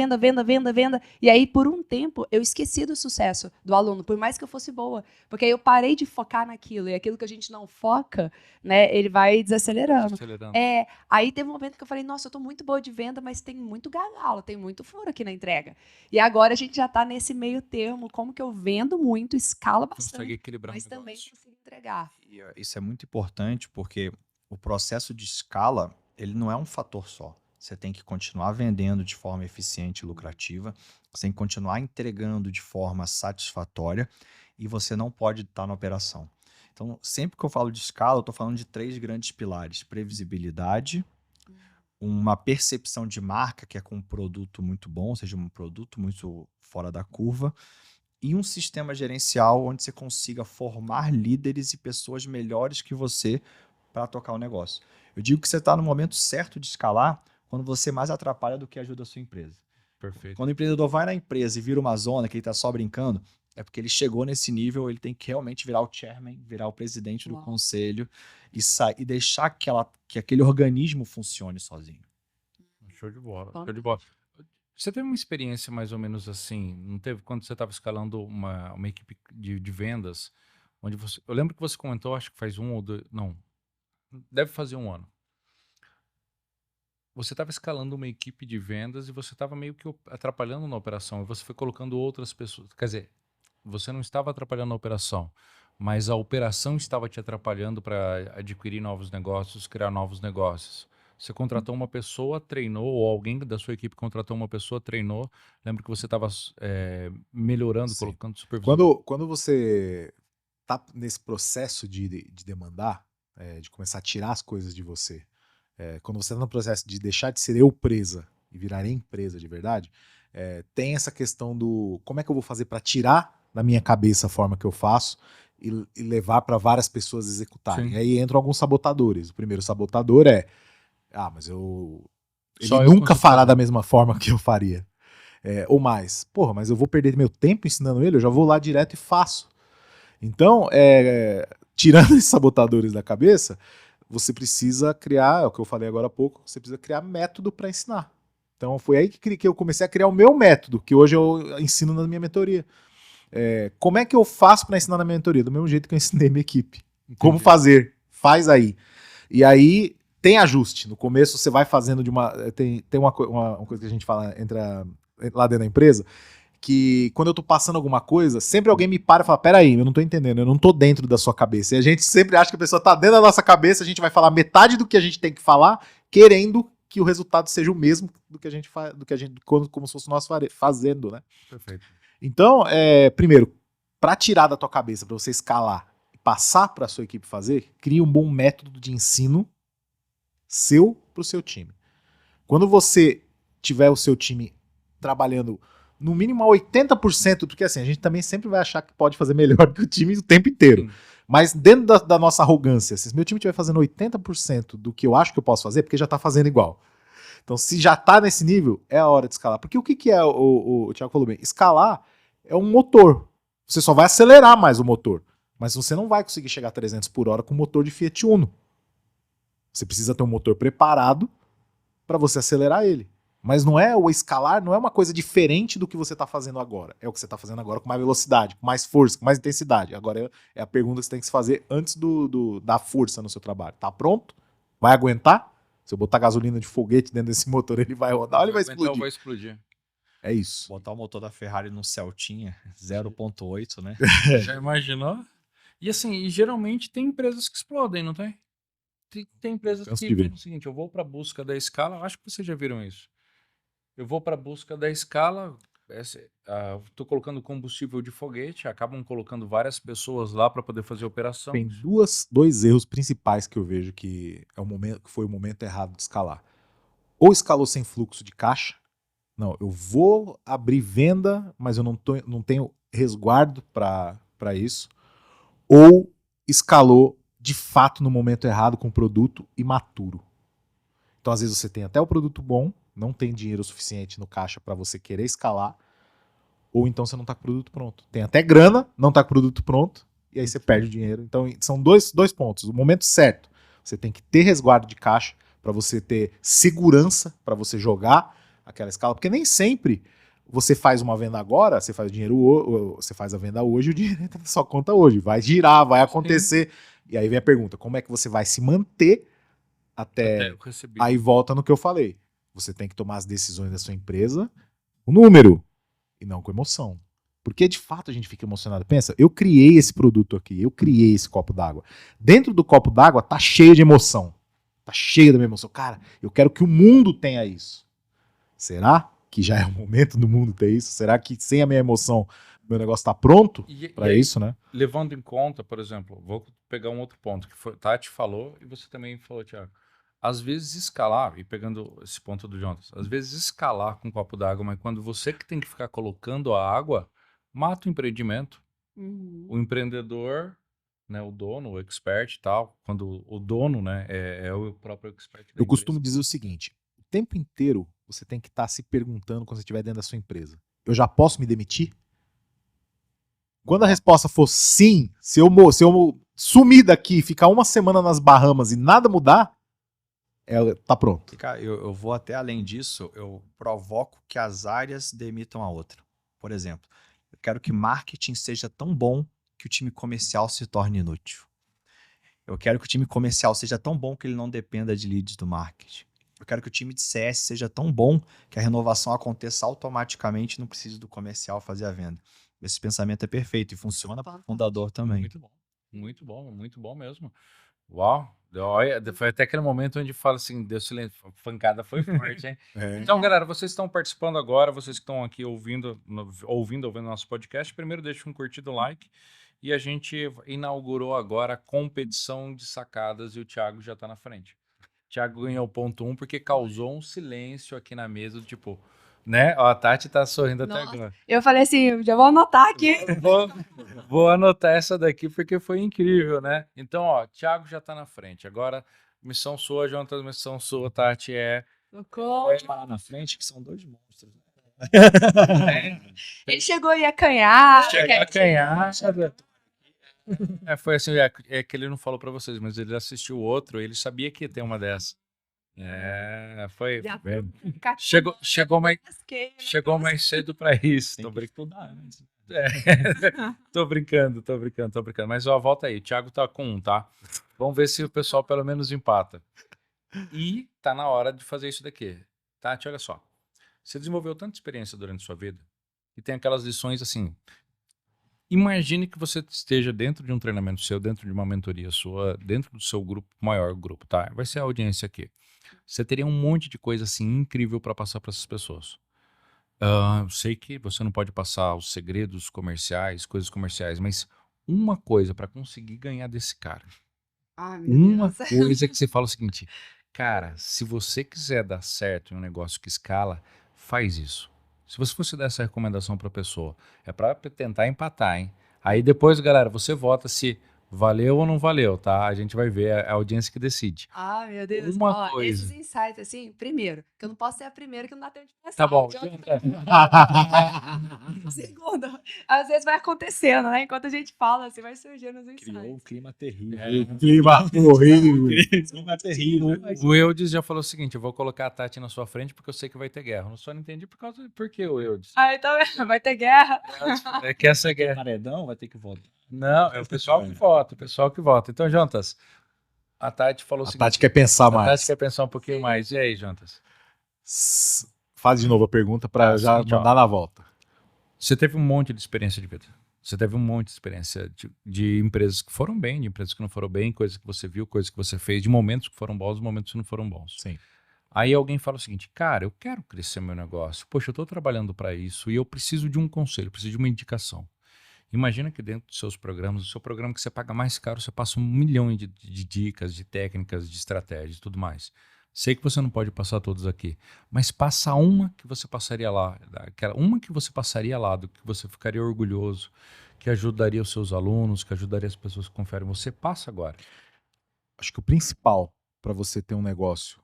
E aí, por um tempo, eu esqueci do sucesso do aluno, por mais que eu fosse boa. Porque aí eu parei de focar naquilo. E aquilo que a gente não foca, né, ele vai desacelerando. Aí teve um momento que eu falei, nossa, eu tô muito boa de venda, mas tem muito gargalo, tem muito furo aqui na entrega. E agora a gente já tá nesse meio termo, como que eu vendo muito, escala bastante, consegue equilibrar mas o também negócio. consigo entregar. E isso é muito importante porque o processo de escala, ele não é um fator só. Você tem que continuar vendendo de forma eficiente e lucrativa, você tem que continuar entregando de forma satisfatória e você não pode estar na operação. Então, sempre que eu falo de escala, eu estou falando de 3 grandes pilares: previsibilidade, uma percepção de marca, que é com um produto muito bom, ou seja, um produto muito fora da curva, e um sistema gerencial onde você consiga formar líderes e pessoas melhores que você para tocar o negócio. Eu digo que você está no momento certo de escalar quando você mais atrapalha do que ajuda a sua empresa. Perfeito. Quando o empreendedor vai na empresa e vira uma zona que ele está só brincando, é porque ele chegou nesse nível, ele tem que realmente virar o chairman, virar o presidente do conselho e deixar que aquele organismo funcione sozinho. Show de bola, show de bola. Você teve uma experiência mais ou menos assim, não teve quando você estava escalando uma equipe de vendas, onde você, eu lembro que você comentou, acho que faz 1 ou 2, não, deve fazer 1 ano. Você estava escalando uma equipe de vendas e você estava meio que atrapalhando na operação, e você foi colocando outras pessoas, quer dizer, você não estava atrapalhando a operação, mas a operação estava te atrapalhando para adquirir novos negócios, criar novos negócios. Você contratou uma pessoa, treinou, ou alguém da sua equipe contratou uma pessoa, treinou. Lembro que você estava melhorando, Sim. colocando supervisor. Quando você tá nesse processo de demandar, de começar a tirar as coisas de você, quando você está no processo de deixar de ser eu presa e virar empresa de verdade, tem essa questão do como é que eu vou fazer para tirar da minha cabeça a forma que eu faço e levar para várias pessoas executarem. Sim. E aí entram alguns sabotadores. O primeiro sabotador é mas ele Só eu nunca consigo fará fazer. da mesma forma que eu faria. Ou mais, porra, mas eu vou perder meu tempo ensinando ele, eu já vou lá direto e faço. Então, tirando esses sabotadores da cabeça, você precisa criar, é o que eu falei agora há pouco, você precisa criar método para ensinar. Então foi aí que eu comecei a criar o meu método, que hoje eu ensino na minha mentoria. Como é que eu faço para ensinar na minha mentoria? Do mesmo jeito que eu ensinei minha equipe. Entendi. Como fazer? Faz aí. E aí tem ajuste. No começo você vai fazendo de uma... Tem uma coisa que a gente fala lá dentro da empresa, que quando eu tô passando alguma coisa, sempre alguém me para e fala, peraí, eu não tô entendendo, eu não tô dentro da sua cabeça. E a gente sempre acha que a pessoa tá dentro da nossa cabeça, a gente vai falar metade do que a gente tem que falar, querendo que o resultado seja o mesmo do que a gente faz, como se fosse nós fazendo, né? Perfeito. Então, primeiro, para tirar da tua cabeça, para você escalar e passar para a sua equipe fazer, crie um bom método de ensino seu para o seu time. Quando você tiver o seu time trabalhando no mínimo a 80%, porque assim, a gente também sempre vai achar que pode fazer melhor que o time o tempo inteiro. Sim. Mas dentro da nossa arrogância, se meu time estiver fazendo 80% do que eu acho que eu posso fazer, é porque já está fazendo igual. Então, se já está nesse nível, é a hora de escalar. Porque o que é, o Thiago falou bem, escalar é um motor. Você só vai acelerar mais o motor, mas você não vai conseguir chegar a 300 por hora com o motor de Fiat Uno. Você precisa ter um motor preparado para você acelerar ele. Mas não é o escalar, não é uma coisa diferente do que você está fazendo agora. É o que você está fazendo agora com mais velocidade, com mais força, com mais intensidade. Agora é a pergunta que você tem que se fazer antes da força no seu trabalho. Tá pronto? Vai aguentar? Se eu botar gasolina de foguete dentro desse motor, ele vai rodar ou ele vai explodir? Vai explodir. É isso. Botar o motor da Ferrari num Celtinha 0.8, né? Já imaginou? E assim, e geralmente tem empresas que explodem, não tem? Tem empresas Canso que de ver. fazem o seguinte, eu vou para busca da escala, acho que vocês já viram isso. Eu vou para busca da escala, tô colocando combustível de foguete, acabam colocando várias pessoas lá para poder fazer a operação. Tem dois erros principais que eu vejo que foi o momento errado de escalar. Ou escalou sem fluxo de caixa. Não, eu vou abrir venda, mas eu não tenho resguardo para isso. Ou escalou de fato no momento errado com o produto imaturo. Então, às vezes, você tem até o produto bom, não tem dinheiro suficiente no caixa para você querer escalar, ou então você não está com o produto pronto. Tem até grana, não está com o produto pronto, e aí você perde o dinheiro. Então, são dois pontos. O momento certo, você tem que ter resguardo de caixa para você ter segurança para você jogar aquela escala, porque nem sempre você faz uma venda agora, você faz dinheiro, você faz a venda hoje, o dinheiro entra na sua conta hoje, vai girar, vai acontecer. Sim. E aí vem a pergunta, como é que você vai se manter até eu receber? Aí volta no que eu falei. Você tem que tomar as decisões da sua empresa com número e não com emoção. Porque de fato a gente fica emocionado. Pensa, eu criei esse produto aqui, eu criei esse copo d'água. Dentro do copo d'água tá cheio de emoção. Tá cheio da minha emoção. Cara, eu quero que o mundo tenha isso. Será que já é o momento do mundo ter isso? Será que sem a minha emoção meu negócio tá pronto para isso, né? Levando em conta, por exemplo, vou pegar um outro ponto que Tati falou e você também falou, Thiago. Às vezes escalar, e pegando esse ponto do Jonas, às vezes escalar com um copo d'água, mas quando você que tem que ficar colocando a água, mata o empreendimento. O empreendedor, né, o dono, o expert e tal, quando o dono, né, é o próprio expert. Eu costumo dizer o seguinte, o tempo inteiro você tem que estar se perguntando quando você estiver dentro da sua empresa. Eu já posso me demitir? Quando a resposta for sim, se eu sumir daqui, ficar uma semana nas Bahamas e nada mudar, tá pronto. Eu vou até além disso, eu provoco que as áreas demitam a outra. Por exemplo, eu quero que marketing seja tão bom que o time comercial se torne inútil. Eu quero que o time comercial seja tão bom que ele não dependa de leads do marketing. Eu quero que o time de CS seja tão bom que a renovação aconteça automaticamente e não precise do comercial fazer a venda. Esse pensamento é perfeito e funciona para o fundador também. Muito bom, muito bom mesmo. Uau, foi até aquele momento onde fala assim, deu silêncio, a pancada foi forte, hein? Então, galera, vocês estão participando agora, vocês que estão aqui ouvindo nosso podcast, primeiro deixa um curtido, like, e a gente inaugurou agora a competição de sacadas e o Thiago já tá na frente. O Thiago ganhou ponto 1 porque causou um silêncio aqui na mesa, tipo, né? Ó, a Tati tá sorrindo até agora. Eu falei assim, já vou anotar aqui. Vou anotar essa daqui porque foi incrível, né? Então, ó, Thiago já tá na frente. Agora, missão sua, Jonathan, missão sua, Tati, Pode parar na frente, que são dois monstros. Ele chegou a acanhar. Foi assim, é que ele não falou pra vocês, mas ele assistiu o outro, ele sabia que ia ter uma dessa. Foi. Chegou mais cedo pra isso. Tô brincando. Tô brincando. Mas ó, volta aí. O Thiago tá com 1, tá? Vamos ver se o pessoal pelo menos empata. E tá na hora de fazer isso daqui. Tati, olha só. Você desenvolveu tanta experiência durante a sua vida e tem aquelas lições assim. Imagine que você esteja dentro de um treinamento seu, dentro de uma mentoria sua, dentro do seu grupo, maior grupo, tá? Vai ser a audiência aqui. Você teria um monte de coisa assim incrível para passar para essas pessoas. Sei que você não pode passar os segredos comerciais, coisas comerciais, mas uma coisa para conseguir ganhar desse cara. Uma coisa que você fala o seguinte, cara, se você quiser dar certo em um negócio que escala, faz isso. Se você fosse dar essa recomendação para a pessoa, é para tentar empatar, hein? Aí depois, galera, você vota se valeu ou não valeu, tá? A gente vai ver, a audiência que decide. Meu Deus. Uma coisa. Esses insights, assim, primeiro, que eu não posso ser a primeira que não dá tempo de pensar. Tá bom. Segundo, às vezes vai acontecendo, né? Enquanto a gente fala, assim, vai surgindo os Criou um insights. clima terrível. Clima horrível. Clima terrível. O Eudes já falou o seguinte: eu vou colocar a Tati na sua frente porque eu sei que vai ter guerra. Eu só não entendi por que o Eudes. Aí tá vendo? Vai ter guerra. É que essa guerra. Paredão vai ter que voltar. Não, é o pessoal que vota, o pessoal que vota. Então, Jontas, a Tati falou o A seguinte: Tati quer pensar a mais. Tati quer pensar um pouquinho mais. E aí, Jontas? Faz de novo a pergunta para já seguinte, ó. mandar na volta. Você teve um monte de experiência de vida. Você teve um monte de experiência de empresas que foram bem, de empresas que não foram bem, coisas que você viu, coisas que você fez, de momentos que foram bons, momentos que não foram bons. Sim. Aí alguém fala o seguinte: cara, eu quero crescer meu negócio. Poxa, eu estou trabalhando para isso e eu preciso de um conselho, preciso de uma indicação. Imagina que dentro dos seus programas, o seu programa que você paga mais caro, você passa 1 milhão de dicas, de técnicas, de estratégias e tudo mais. Sei que você não pode passar todos aqui, mas passa uma que você passaria lá, uma que você passaria lá, do que você ficaria orgulhoso, que ajudaria os seus alunos, que ajudaria as pessoas que confiam em você. Passa agora. Acho que o principal para você ter um negócio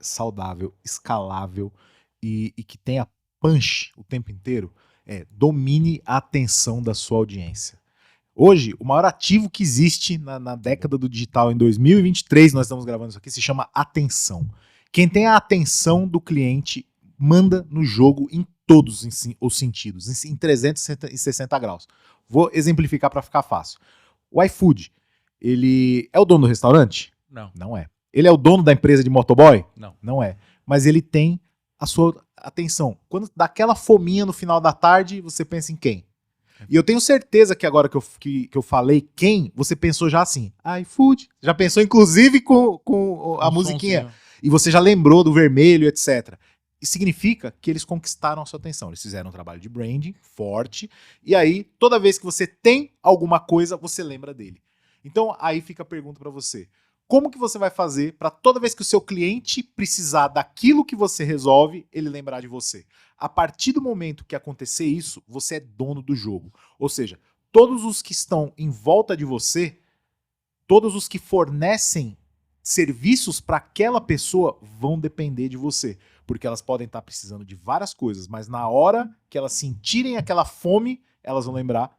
saudável, escalável e que tenha punch o tempo inteiro domine a atenção da sua audiência. Hoje, o maior ativo que existe na década do digital, em 2023, nós estamos gravando isso aqui, se chama atenção. Quem tem a atenção do cliente manda no jogo em todos os sentidos, em 360 graus. Vou exemplificar para ficar fácil. O iFood, ele é o dono do restaurante? Não. Não é. Ele é o dono da empresa de motoboy? Não. Não é. Mas ele tem a sua atenção. Quando dá aquela fominha no final da tarde, você pensa em quem? E eu tenho certeza que agora que eu falei quem, você pensou já assim, iFood. Já pensou inclusive com a musiquinha. Sonzinho. E você já lembrou do vermelho, etc. Isso significa que eles conquistaram a sua atenção. Eles fizeram um trabalho de branding forte. E aí, toda vez que você tem alguma coisa, você lembra dele. Então, aí fica a pergunta para você. Como que você vai fazer para toda vez que o seu cliente precisar daquilo que você resolve, ele lembrar de você? A partir do momento que acontecer isso, você é dono do jogo. Ou seja, todos os que estão em volta de você, todos os que fornecem serviços para aquela pessoa vão depender de você. Porque elas podem estar precisando de várias coisas, mas na hora que elas sentirem aquela fome, elas vão lembrar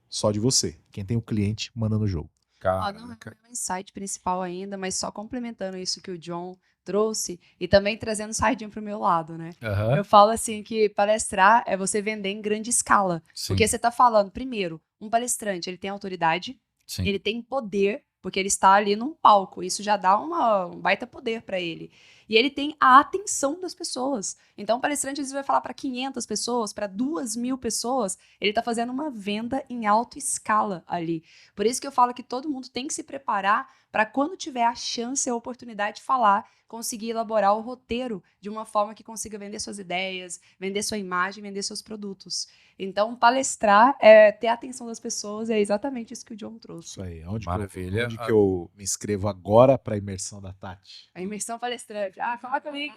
só de você. Quem tem o cliente manda no jogo. Não é o meu insight principal ainda, mas só complementando isso que o John trouxe e também trazendo sardinha para o meu lado, né? Aham. Eu falo assim que palestrar é você vender em grande escala. Sim. Porque você está falando, primeiro, um palestrante, ele tem autoridade, Sim. ele tem poder, porque ele está ali num palco. Isso já dá um baita poder para ele. E ele tem a atenção das pessoas. Então, o palestrante às vezes vai falar para 500 pessoas, para 2.000 pessoas. Ele está fazendo uma venda em alta escala ali. Por isso que eu falo que todo mundo tem que se preparar para quando tiver a chance, a oportunidade de falar, conseguir elaborar o roteiro de uma forma que consiga vender suas ideias, vender sua imagem, vender seus produtos. Então, palestrar é ter a atenção das pessoas, é exatamente isso que o John trouxe. Isso aí. Onde Maravilha. que eu me inscrevo agora para a imersão da Tati? A imersão palestrante. Fala comigo.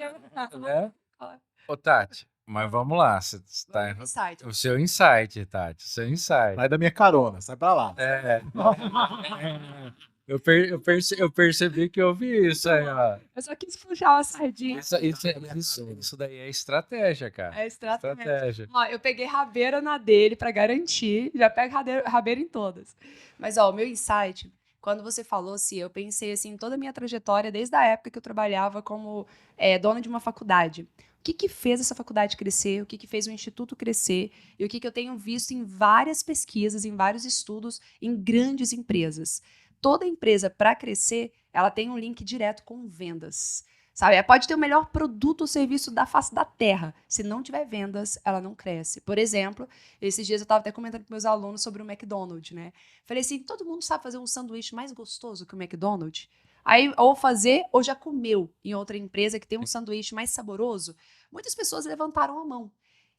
Né? Ô, Tati, mas vamos lá. Você tá... Insight. O seu insight, Tati. O seu insight. Sai da minha carona, sai pra lá. Eu percebi que eu vi isso aí, ó. Eu só quis puxar uma sardinha. Isso daí é estratégia, cara. É exatamente. Estratégia. Ó, eu peguei rabeira na dele pra garantir, já pego rabeira em todas. Mas, ó, o meu insight, quando você falou, eu pensei assim, em toda a minha trajetória, desde a época que eu trabalhava como dona de uma faculdade. O que fez essa faculdade crescer? O que fez o instituto crescer? E o que eu tenho visto em várias pesquisas, em vários estudos, em grandes empresas. Toda empresa, para crescer, ela tem um link direto com vendas. Sabe? Pode ter o melhor produto ou serviço da face da terra. Se não tiver vendas, ela não cresce. Por exemplo, esses dias eu estava até comentando com meus alunos sobre o McDonald's, né? Falei assim, todo mundo sabe fazer um sanduíche mais gostoso que o McDonald's? Aí, ou fazer, ou já comeu em outra empresa que tem um sanduíche mais saboroso? Muitas pessoas levantaram a mão.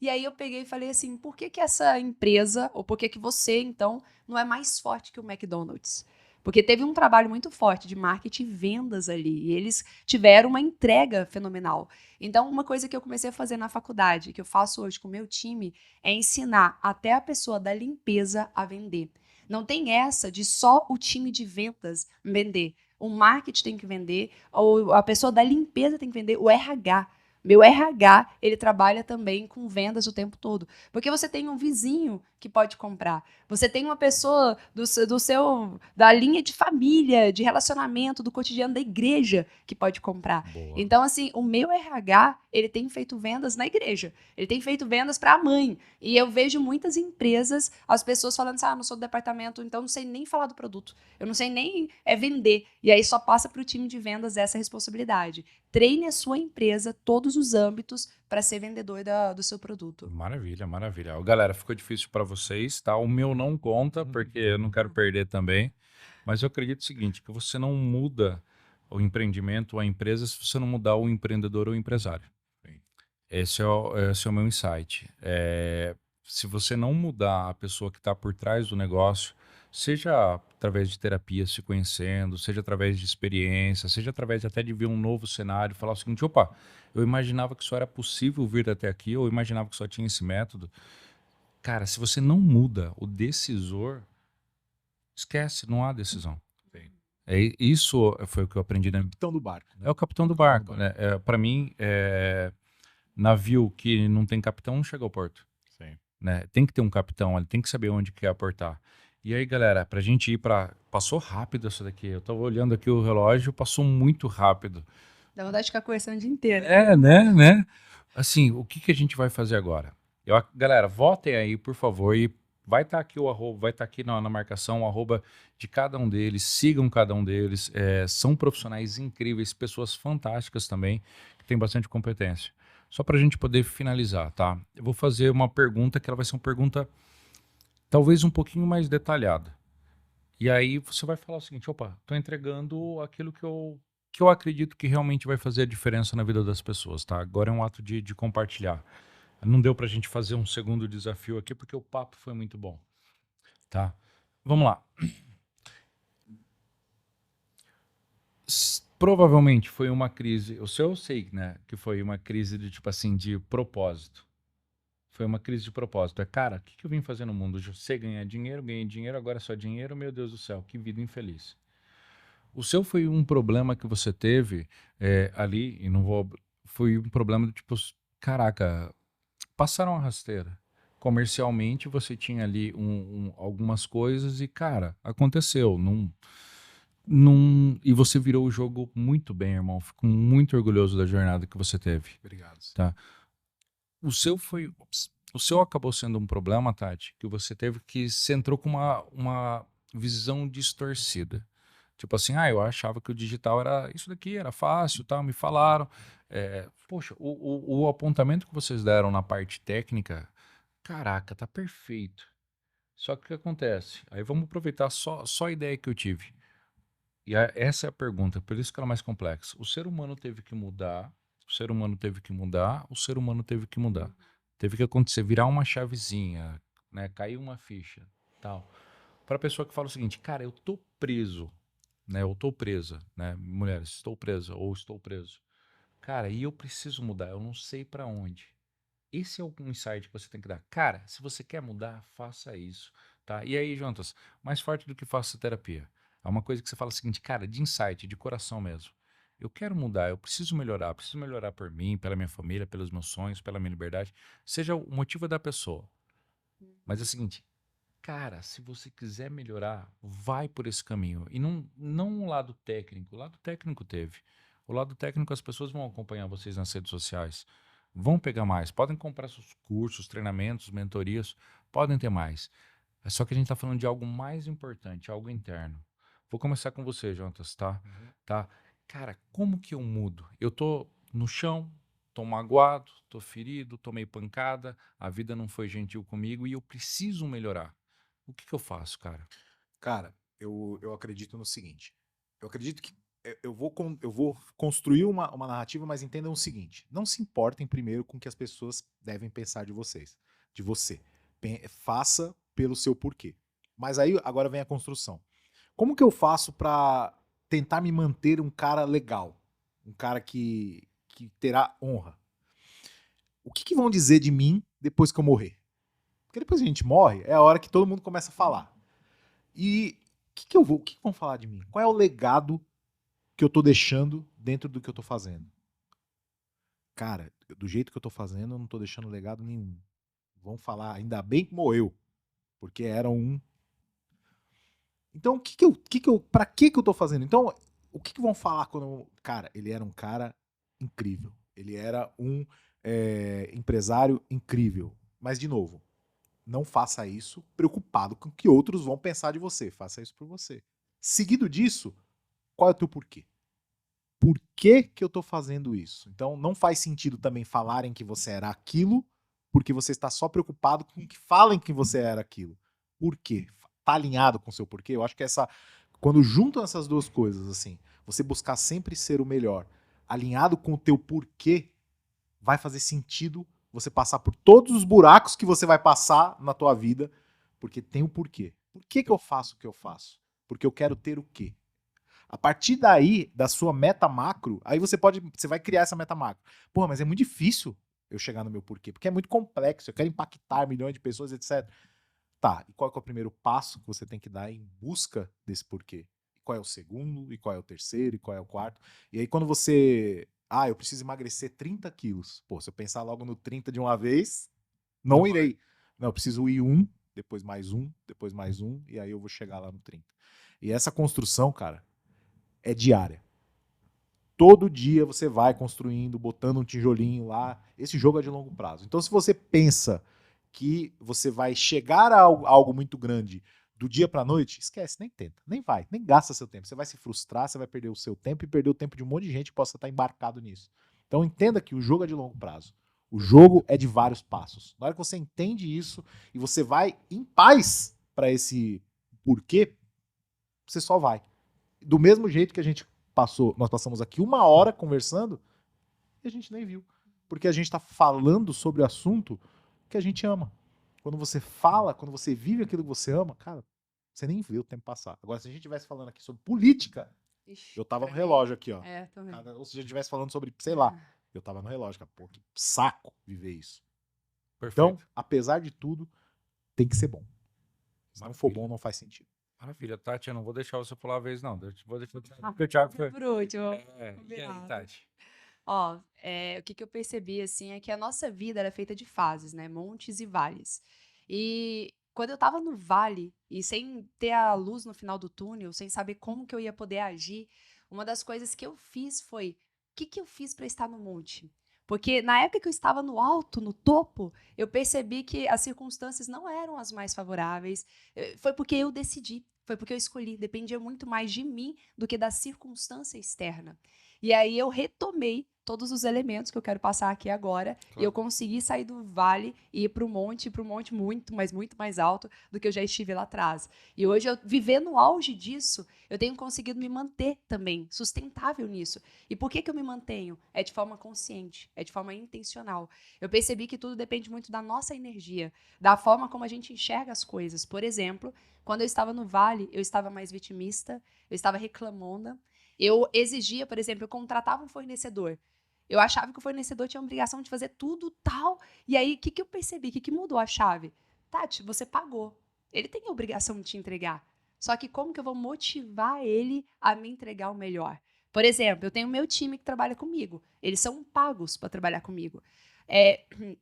E aí eu peguei e falei assim, por que essa empresa, ou por que você, então, não é mais forte que o McDonald's? Porque teve um trabalho muito forte de marketing e vendas ali. E eles tiveram uma entrega fenomenal. Então, uma coisa que eu comecei a fazer na faculdade, que eu faço hoje com o meu time, é ensinar até a pessoa da limpeza a vender. Não tem essa de só o time de vendas vender. O marketing tem que vender, ou a pessoa da limpeza tem que vender, o RH. Meu RH, ele trabalha também com vendas o tempo todo. Porque você tem um vizinho que pode comprar. Você tem uma pessoa da linha de família, de relacionamento, do cotidiano da igreja que pode comprar. Boa. Então, assim, o meu RH, ele tem feito vendas na igreja. Ele tem feito vendas para a mãe. E eu vejo muitas empresas, as pessoas falando assim, não sou do departamento, então não sei nem falar do produto. Eu não sei nem vender. E aí só passa para o time de vendas essa responsabilidade. Treine a sua empresa, todos os âmbitos, para ser vendedor do seu produto. Maravilha, maravilha. Ó, galera, ficou difícil para vocês, tá? O meu não conta, porque eu não quero perder também. Mas eu acredito o seguinte, que você não muda o empreendimento ou a empresa se você não mudar o empreendedor ou o empresário. Esse é o meu insight. Se você não mudar a pessoa que está por trás do negócio, seja através de terapia, se conhecendo, seja através de experiência, seja através até de ver um novo cenário, falar o seguinte, opa, eu imaginava que só era possível vir até aqui, ou eu imaginava que só tinha esse método. Cara, se você não muda o decisor, esquece, não há decisão. Isso foi o que eu aprendi na Capitão do barco. Né? É o capitão do barco, né? Para mim, navio que não tem capitão não chega ao porto. Sim. Né? Tem que ter um capitão, ele tem que saber onde quer aportar. E aí, galera, pra gente ir pra... Passou rápido isso daqui. Eu tava olhando aqui o relógio, passou muito rápido. Dá vontade de ficar conversando o dia inteiro. Né? Assim, o que a gente vai fazer agora? Galera, votem aí, por favor, e vai estar aqui o arroba, vai estar aqui na marcação o arroba de cada um deles, sigam cada um deles. São profissionais incríveis, pessoas fantásticas também, que têm bastante competência. Só para a gente poder finalizar, tá? Eu vou fazer uma pergunta que ela vai ser uma pergunta talvez um pouquinho mais detalhada. E aí você vai falar o seguinte, opa, estou entregando aquilo que eu acredito que realmente vai fazer a diferença na vida das pessoas, tá? Agora é um ato de compartilhar. Não deu para a gente fazer um segundo desafio aqui porque o papo foi muito bom, tá? Vamos lá. Provavelmente foi uma crise, o seu eu sei, né, que foi uma crise de tipo assim, de propósito. Foi uma crise de propósito. Cara, o que eu vim fazer no mundo? Eu sei ganhar dinheiro, ganhei dinheiro, agora é só dinheiro, meu Deus do céu, que vida infeliz. O seu foi um problema que você teve ali, e não vou. Foi um problema do tipo, caraca, passaram a rasteira. Comercialmente você tinha ali algumas coisas e, cara, aconteceu. E você virou o jogo muito bem, irmão. Fico muito orgulhoso da jornada que você teve. Obrigado. Tá? O seu acabou sendo um problema, Tati, que você teve que se entrou com uma visão distorcida. Tipo assim, eu achava que o digital era isso daqui, era fácil, tal, me falaram. Poxa, o apontamento que vocês deram na parte técnica, caraca, tá perfeito. Só que o que acontece? Aí vamos aproveitar só a ideia que eu tive. E essa é a pergunta, por isso que ela é mais complexa. O ser humano teve que mudar, o ser humano teve que mudar, o ser humano teve que mudar. Teve que acontecer, virar uma chavezinha, né, cair uma ficha, tal. Para a pessoa que fala o seguinte, cara, eu tô preso, né, eu tô presa, né, mulheres, estou presa ou estou preso. Cara, e eu preciso mudar, eu não sei para onde. Esse é o insight que você tem que dar. Cara, se você quer mudar, faça isso, tá? E aí, Jontas, mais forte do que faça terapia. É uma coisa que você fala o seguinte, cara, de insight, de coração mesmo. Eu quero mudar, eu preciso melhorar por mim, pela minha família, pelos meus sonhos, pela minha liberdade. Seja o motivo da pessoa. Mas é o seguinte, cara, se você quiser melhorar, vai por esse caminho. E não o lado técnico. O lado técnico teve. O lado técnico, as pessoas vão acompanhar vocês nas redes sociais. Vão pegar mais. Podem comprar seus cursos, treinamentos, mentorias. Podem ter mais. É só que a gente está falando de algo mais importante, algo interno. Vou começar com você, Jonas, tá? Tá? Cara, como que eu mudo? Eu tô no chão, tô magoado, tô ferido, tomei pancada, a vida não foi gentil comigo e eu preciso melhorar. O que eu faço, cara? Cara, eu acredito no seguinte. Eu acredito que eu vou construir uma narrativa, mas entendam o seguinte. Não se importem primeiro com o que as pessoas devem pensar de vocês. De você. Faça pelo seu porquê. Mas aí agora vem a construção. Como que eu faço pra tentar me manter um cara legal? Um cara que terá honra? O que vão dizer de mim depois que eu morrer? Porque depois que a gente morre, é a hora que todo mundo começa a falar. E o que vão falar de mim? Qual é o legado que eu tô deixando dentro do que eu tô fazendo? cara, do jeito que eu tô fazendo, eu não tô deixando legado nenhum. Vão falar, ainda bem que morreu, porque era um... Então, pra que eu tô fazendo? Então, o que vão falar quando Cara, ele era um cara incrível. Ele era um empresário incrível. Mas, de novo, não faça isso preocupado com o que outros vão pensar de você. Faça isso por você. Seguido disso, qual é o teu porquê? Por que eu tô fazendo isso? Então, não faz sentido também falarem que você era aquilo, porque você está só preocupado com que falem que você era aquilo. Por quê? Tá alinhado com o seu porquê? Eu acho que quando juntam essas duas coisas, assim, você buscar sempre ser o melhor, alinhado com o teu porquê, vai fazer sentido você passar por todos os buracos que você vai passar na tua vida, porque tem o porquê. Por que eu faço o que eu faço? Porque eu quero ter o quê? A partir daí, da sua meta macro, aí você vai criar essa meta macro. Porra, mas é muito difícil eu chegar no meu porquê, porque é muito complexo, eu quero impactar milhões de pessoas, etc. Tá, e qual é o primeiro passo que você tem que dar em busca desse porquê? E qual é o segundo, e qual é o terceiro, e qual é o quarto? E aí quando você... eu preciso emagrecer 30 quilos. Pô, se eu pensar logo no 30 de uma vez, não irei. Não, eu preciso ir depois mais um, e aí eu vou chegar lá no 30. E essa construção, cara, é diária. Todo dia você vai construindo, botando um tijolinho lá. Esse jogo é de longo prazo. Então, se você pensa que você vai chegar a algo muito grande do dia para a noite, esquece, nem tenta, nem vai, nem gasta seu tempo. Você vai se frustrar, você vai perder o seu tempo e perder o tempo de um monte de gente que possa estar embarcado nisso. Então, entenda que o jogo é de longo prazo. O jogo é de vários passos. Na hora que você entende isso e você vai em paz para esse porquê, você só vai. Do mesmo jeito que nós passamos aqui 1 hora conversando e a gente nem viu. Porque a gente está falando sobre o assunto que a gente ama. Quando você fala, quando você vive aquilo que você ama, cara, você nem vê o tempo passar. Agora, se a gente estivesse falando aqui sobre política, Ixi, eu tava pra no mim- relógio aqui, ó. Também. Ou se a gente estivesse falando sobre, sei lá, eu tava no relógio, cara. Pô, que saco viver isso. Perfeito. Então, apesar de tudo, tem que ser bom. Se não for bom, não faz sentido. Maravilha, Tati, eu não vou deixar você pular a vez, não. Vou deixar porque o Thiago foi. Por último. E aí, Combinado. Tati? Ó, o que eu percebi, assim, é que a nossa vida era feita de fases, né? Montes e vales. E quando eu tava no vale, e sem ter a luz no final do túnel, sem saber como que eu ia poder agir, uma das coisas que eu fiz foi, o que eu fiz para estar no monte? Porque na época que eu estava no alto, no topo, eu percebi que as circunstâncias não eram as mais favoráveis. Foi porque eu decidi, foi porque eu escolhi. Dependia muito mais de mim do que da circunstância externa. E aí eu retomei todos os elementos que eu quero passar aqui agora, e eu consegui sair do vale e ir para o monte muito, mas muito mais alto do que eu já estive lá atrás. E hoje, vivendo no auge disso, eu tenho conseguido me manter também sustentável nisso. E por que eu me mantenho? É de forma consciente, é de forma intencional. Eu percebi que tudo depende muito da nossa energia, da forma como a gente enxerga as coisas. Por exemplo, quando eu estava no vale, eu estava mais vitimista, eu estava reclamona. Eu exigia, por exemplo, eu contratava um fornecedor. Eu achava que o fornecedor tinha a obrigação de fazer tudo tal. E aí, o que eu percebi? O que mudou a chave? Tati, você pagou. Ele tem a obrigação de te entregar. Só que como que eu vou motivar ele a me entregar o melhor? Por exemplo, eu tenho o meu time que trabalha comigo. Eles são pagos para trabalhar comigo.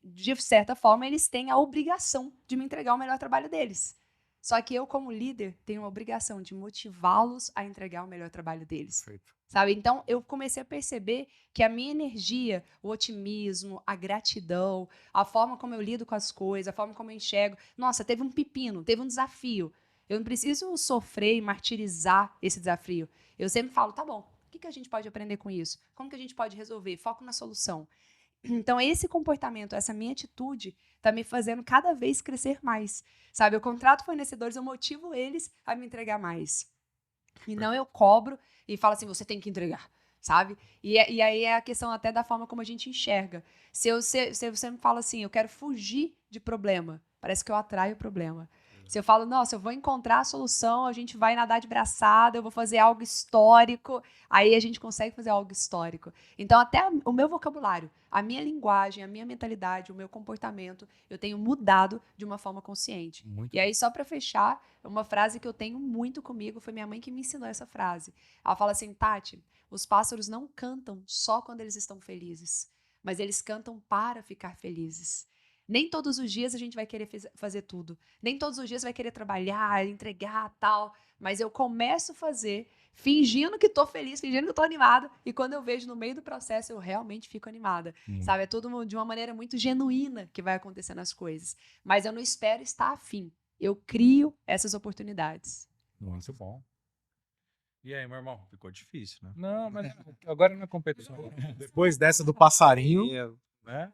De certa forma, eles têm a obrigação de me entregar o melhor trabalho deles. Só que eu, como líder, tenho a obrigação de motivá-los a entregar o melhor trabalho deles. Perfeito. Sabe? Então, eu comecei a perceber que a minha energia, o otimismo, a gratidão, a forma como eu lido com as coisas, a forma como eu enxergo. Nossa, teve um pepino, teve um desafio. Eu não preciso sofrer e martirizar esse desafio. Eu sempre falo, tá bom, o que a gente pode aprender com isso? Como que a gente pode resolver? Foco na solução. Então, esse comportamento, essa minha atitude, está me fazendo cada vez crescer mais. Sabe? Eu contrato fornecedores, eu motivo eles a me entregar mais. E não eu cobro e falo assim, você tem que entregar, sabe? E aí é a questão até da forma como a gente enxerga. Se você me fala assim, eu quero fugir de problema, parece que eu atraio o problema. Se eu falo, nossa, eu vou encontrar a solução, a gente vai nadar de braçada, eu vou fazer algo histórico, aí a gente consegue fazer algo histórico. Então, até o meu vocabulário, a minha linguagem, a minha mentalidade, o meu comportamento, eu tenho mudado de uma forma consciente. E aí, só para fechar, uma frase que eu tenho muito comigo, foi minha mãe que me ensinou essa frase. Ela fala assim, Tati, os pássaros não cantam só quando eles estão felizes, mas eles cantam para ficar felizes. Nem todos os dias a gente vai querer fazer tudo. Nem todos os dias vai querer trabalhar, entregar, tal. Mas eu começo a fazer fingindo que tô feliz, fingindo que tô animada. E quando eu vejo no meio do processo, eu realmente fico animada. Sabe? É tudo de uma maneira muito genuína que vai acontecendo as coisas. Mas eu não espero estar afim. Eu crio essas oportunidades. Muito bom. E aí, meu irmão? Ficou difícil, né? Não, mas agora na competição, Depois dessa do passarinho, né?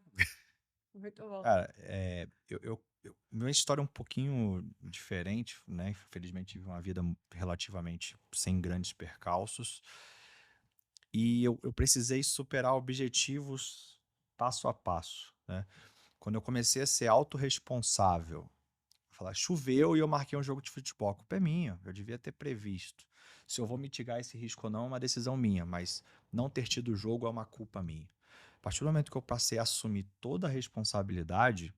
Muito bom. Cara, minha história é um pouquinho diferente, né? Infelizmente tive uma vida relativamente sem grandes percalços. E eu precisei superar objetivos passo a passo, né? Quando eu comecei a ser autorresponsável, falar, choveu e eu marquei um jogo de futebol, a culpa é minha, eu devia ter previsto. Se eu vou mitigar esse risco ou não é uma decisão minha, mas não ter tido o jogo é uma culpa minha. A partir do momento que eu passei a assumir toda a responsabilidade,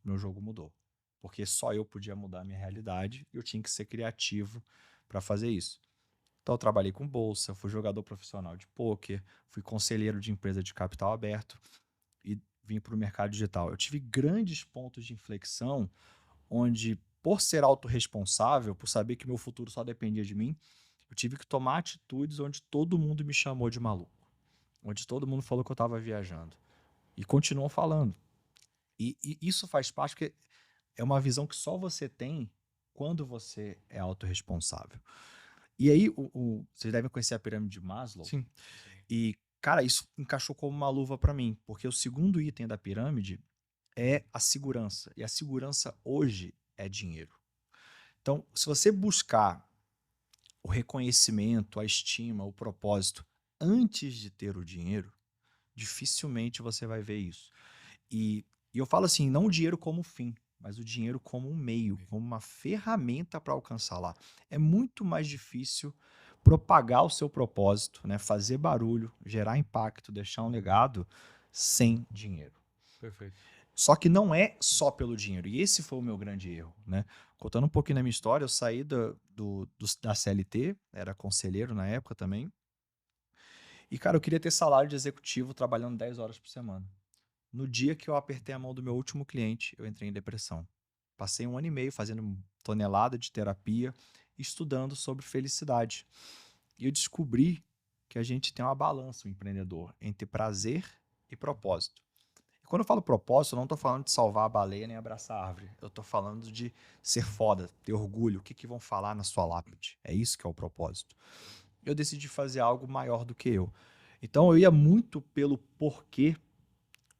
meu jogo mudou. Porque só eu podia mudar a minha realidade e eu tinha que ser criativo para fazer isso. Então eu trabalhei com bolsa, fui jogador profissional de pôquer, fui conselheiro de empresa de capital aberto e vim para o mercado digital. Eu tive grandes pontos de inflexão onde, por ser autorresponsável, por saber que meu futuro só dependia de mim, eu tive que tomar atitudes onde todo mundo me chamou de maluco. Onde todo mundo falou que eu estava viajando. E continuam falando. E isso faz parte, porque é uma visão que só você tem quando você é autorresponsável. E aí, vocês devem conhecer a pirâmide de Maslow. Sim. E, cara, isso encaixou como uma luva para mim, porque o segundo item da pirâmide é a segurança. E a segurança hoje é dinheiro. Então, se você buscar o reconhecimento, a estima, o propósito antes de ter o dinheiro, dificilmente você vai ver isso. E eu falo assim, não o dinheiro como fim, mas o dinheiro como um meio, como uma ferramenta para alcançar lá. É muito mais difícil propagar o seu propósito, né? Fazer barulho, gerar impacto, deixar um legado sem dinheiro. Perfeito. Só que não é só pelo dinheiro. E esse foi o meu grande erro, né? Contando um pouquinho da minha história, eu saí da CLT, era conselheiro na época também. E, cara, eu queria ter salário de executivo trabalhando 10 horas por semana. No dia que eu apertei a mão do meu último cliente, eu entrei em depressão. Passei 1 ano e meio fazendo tonelada de terapia, estudando sobre felicidade. E eu descobri que a gente tem uma balança, o empreendedor, entre prazer e propósito. E quando eu falo propósito, eu não estou falando de salvar a baleia nem abraçar a árvore. Eu estou falando de ser foda, ter orgulho. O que vão falar na sua lápide? É isso que é o propósito. Eu decidi fazer algo maior do que eu. Então eu ia muito pelo porquê,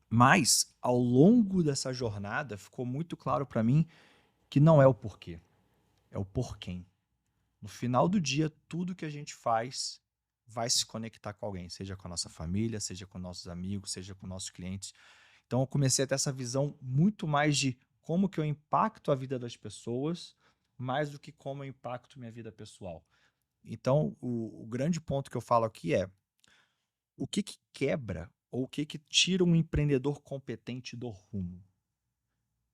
mas ao longo dessa jornada ficou muito claro para mim que não é o porquê, é o porquê. No final do dia, tudo que a gente faz vai se conectar com alguém, seja com a nossa família, seja com nossos amigos, seja com nossos clientes. Então eu comecei a ter essa visão muito mais de como que eu impacto a vida das pessoas, mais do que como eu impacto minha vida pessoal. Então o grande ponto que eu falo aqui é o que quebra ou o que tira um empreendedor competente do rumo?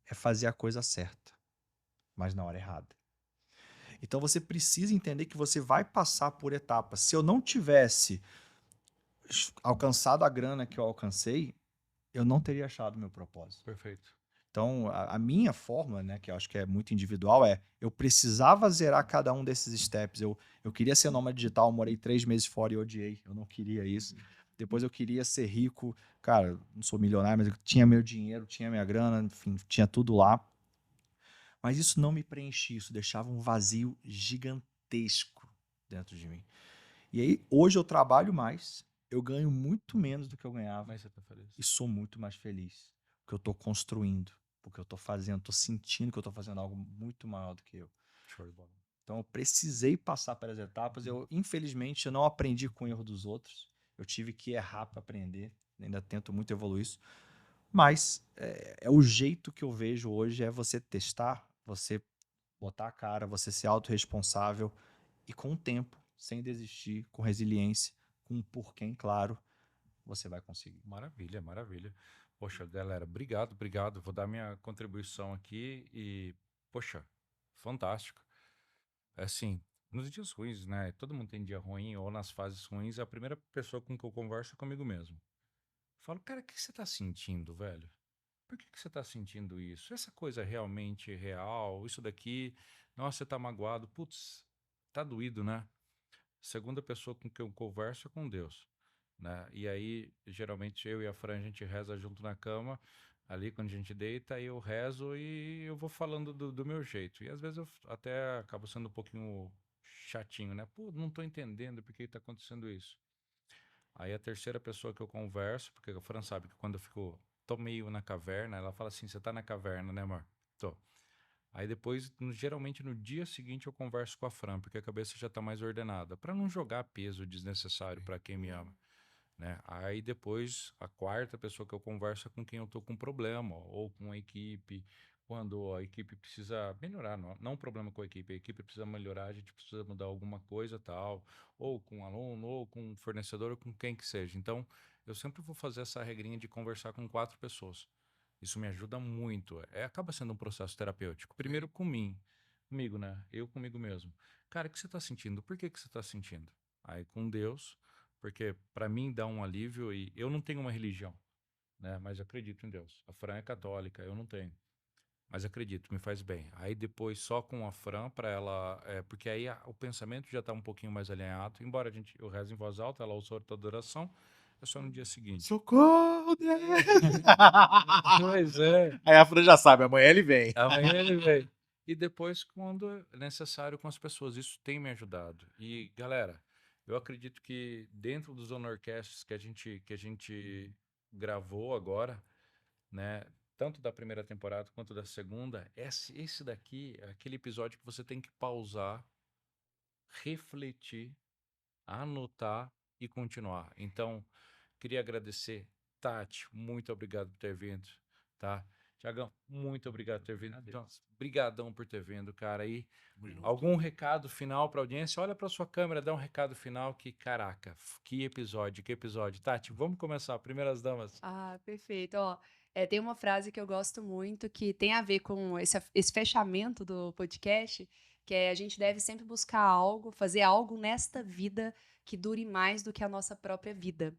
É fazer a coisa certa, mas na hora errada. Então você precisa entender que você vai passar por etapas. Se eu não tivesse alcançado a grana que eu alcancei, eu não teria achado meu propósito. Perfeito. Então, a minha forma, né, que eu acho que é muito individual, eu precisava zerar cada um desses steps. Eu queria ser nômade digital, morei 3 meses fora e odiei. Eu não queria isso. Depois eu queria ser rico. Cara, não sou milionário, mas eu tinha meu dinheiro, tinha minha grana, enfim, tinha tudo lá. Mas isso não me preenchia, isso deixava um vazio gigantesco dentro de mim. E aí, hoje eu trabalho mais, eu ganho muito menos do que eu ganhava. Mas você tá feliz. E sou muito mais feliz. Porque eu estou construindo, porque eu estou fazendo, estou sentindo que eu estou fazendo algo muito maior do que eu. Show de bola. Então eu precisei passar pelas etapas. Infelizmente, eu não aprendi com o erro dos outros. Eu tive que errar para aprender. Ainda tento muito evoluir isso. Mas é o jeito que eu vejo hoje é você testar, você botar a cara, você ser autorresponsável e com o tempo, sem desistir, com resiliência, com um porquê em claro, você vai conseguir. Maravilha, maravilha. Poxa, galera, obrigado, obrigado. Vou dar minha contribuição aqui e, poxa, fantástico. É assim, nos dias ruins, né? Todo mundo tem dia ruim ou nas fases ruins, a primeira pessoa com que eu converso é comigo mesmo. Falo, cara, o que você tá sentindo, velho? Por que você tá sentindo isso? Essa coisa é realmente real? Isso daqui, nossa, você tá magoado. Putz, tá doído, né? Segunda pessoa com quem eu converso é com Deus, né? E aí, geralmente, eu e a Fran, a gente reza junto na cama, ali quando a gente deita, aí eu rezo e eu vou falando do meu jeito. E às vezes eu até acabo sendo um pouquinho chatinho, né? Pô, não tô entendendo por que tá acontecendo isso. Aí a terceira pessoa que eu converso, porque a Fran sabe que quando eu fico, tô meio na caverna, ela fala assim, você tá na caverna, né, amor? Tô. Aí depois, geralmente no dia seguinte eu converso com a Fran, porque a cabeça já tá mais ordenada, para não jogar peso desnecessário para quem me ama, né? Aí depois a quarta pessoa que eu converso é com quem eu tô com problema, ou com a equipe, quando a equipe precisa melhorar, não um problema com a equipe precisa melhorar, a gente precisa mudar alguma coisa tal, ou com um aluno, ou com um fornecedor, ou com quem que seja. Então, eu sempre vou fazer essa regrinha de conversar com quatro pessoas. Isso me ajuda muito. Acaba sendo um processo terapêutico. Primeiro comigo, né? Eu comigo mesmo. Cara, o que você está sentindo? Por que você está sentindo? Aí com Deus, porque para mim dá um alívio e eu não tenho uma religião, né? Mas acredito em Deus. A Fran é católica, eu não tenho. Mas acredito, me faz bem. Aí depois só com a Fran para ela, porque aí o pensamento já está um pouquinho mais alinhado. Embora eu reze em voz alta, ela ouça a adoração, é só no dia seguinte. Socorro, Deus! Pois é. Aí a Fran já sabe, amanhã ele vem. Amanhã ele vem. E depois, quando é necessário com as pessoas. Isso tem me ajudado. E, galera, eu acredito que dentro dos Honorcasts que a gente gravou agora, né? Tanto da primeira temporada quanto da segunda, esse daqui é aquele episódio que você tem que pausar, refletir, anotar e continuar. Então, queria agradecer, Tati, muito obrigado por ter vindo, tá? Tiagão, muito obrigado por ter vindo. Obrigadão por ter vindo, cara. E algum recado final para a audiência? Olha para sua câmera, dá um recado final que, caraca, que episódio. Tati, vamos começar. Primeiras damas. Ah, perfeito. Ó, tem uma frase que eu gosto muito que tem a ver com esse fechamento do podcast, que é a gente deve sempre buscar algo, fazer algo nesta vida que dure mais do que a nossa própria vida.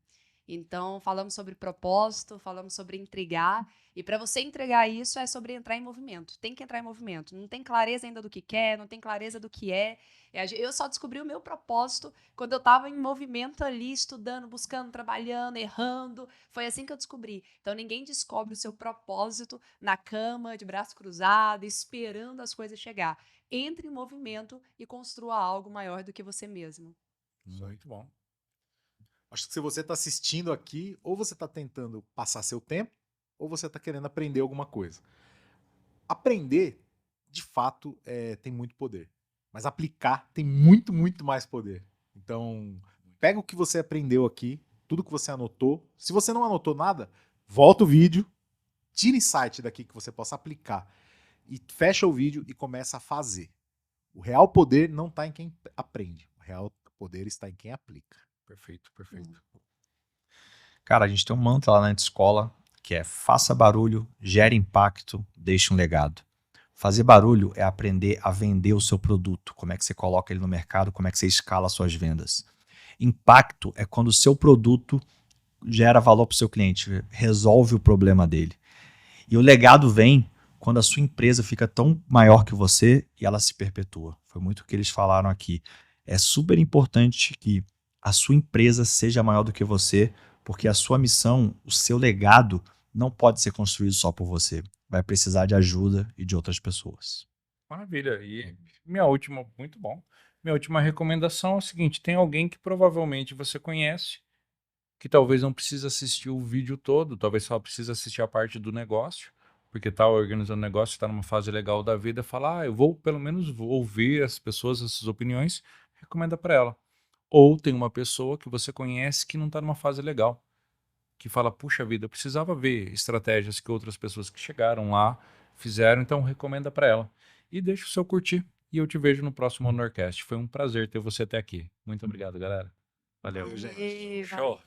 Então, falamos sobre propósito, falamos sobre entregar, e para você entregar isso é sobre entrar em movimento. Tem que entrar em movimento. Não tem clareza ainda do que quer, não tem clareza do que é. Eu só descobri o meu propósito quando eu estava em movimento ali, estudando, buscando, trabalhando, errando. Foi assim que eu descobri. Então, ninguém descobre o seu propósito na cama, de braço cruzado, esperando as coisas chegar. Entre em movimento e construa algo maior do que você mesmo. Muito bom. Acho que se você está assistindo aqui, ou você está tentando passar seu tempo, ou você está querendo aprender alguma coisa. Aprender, de fato, tem muito poder. Mas aplicar tem muito, muito mais poder. Então, pega o que você aprendeu aqui, tudo que você anotou. Se você não anotou nada, volta o vídeo, tira insight daqui que você possa aplicar. E fecha o vídeo e começa a fazer. O real poder não está em quem aprende. O real poder está em quem aplica. Perfeito, perfeito. Cara, a gente tem um mantra lá na escola que é faça barulho, gere impacto, deixe um legado. Fazer barulho é aprender a vender o seu produto, como é que você coloca ele no mercado, como é que você escala suas vendas. Impacto é quando o seu produto gera valor para o seu cliente, resolve o problema dele. E o legado vem quando a sua empresa fica tão maior que você e ela se perpetua. Foi muito o que eles falaram aqui. É super importante que a sua empresa seja maior do que você, porque a sua missão, o seu legado, não pode ser construído só por você. Vai precisar de ajuda e de outras pessoas. Maravilha. E muito bom. Minha última recomendação é o seguinte: tem alguém que provavelmente você conhece, que talvez não precise assistir o vídeo todo, talvez só precise assistir a parte do negócio, porque está organizando o negócio, está numa fase legal da vida, falar, eu vou pelo menos ouvir as pessoas, essas opiniões, recomenda para ela. Ou tem uma pessoa que você conhece que não está numa fase legal, que fala, puxa vida, eu precisava ver estratégias que outras pessoas que chegaram lá fizeram, então recomenda para ela. E deixa o seu curtir. E eu te vejo no próximo Honorcast. Foi um prazer ter você até aqui. Muito obrigado, galera. Valeu. Valeu, Show.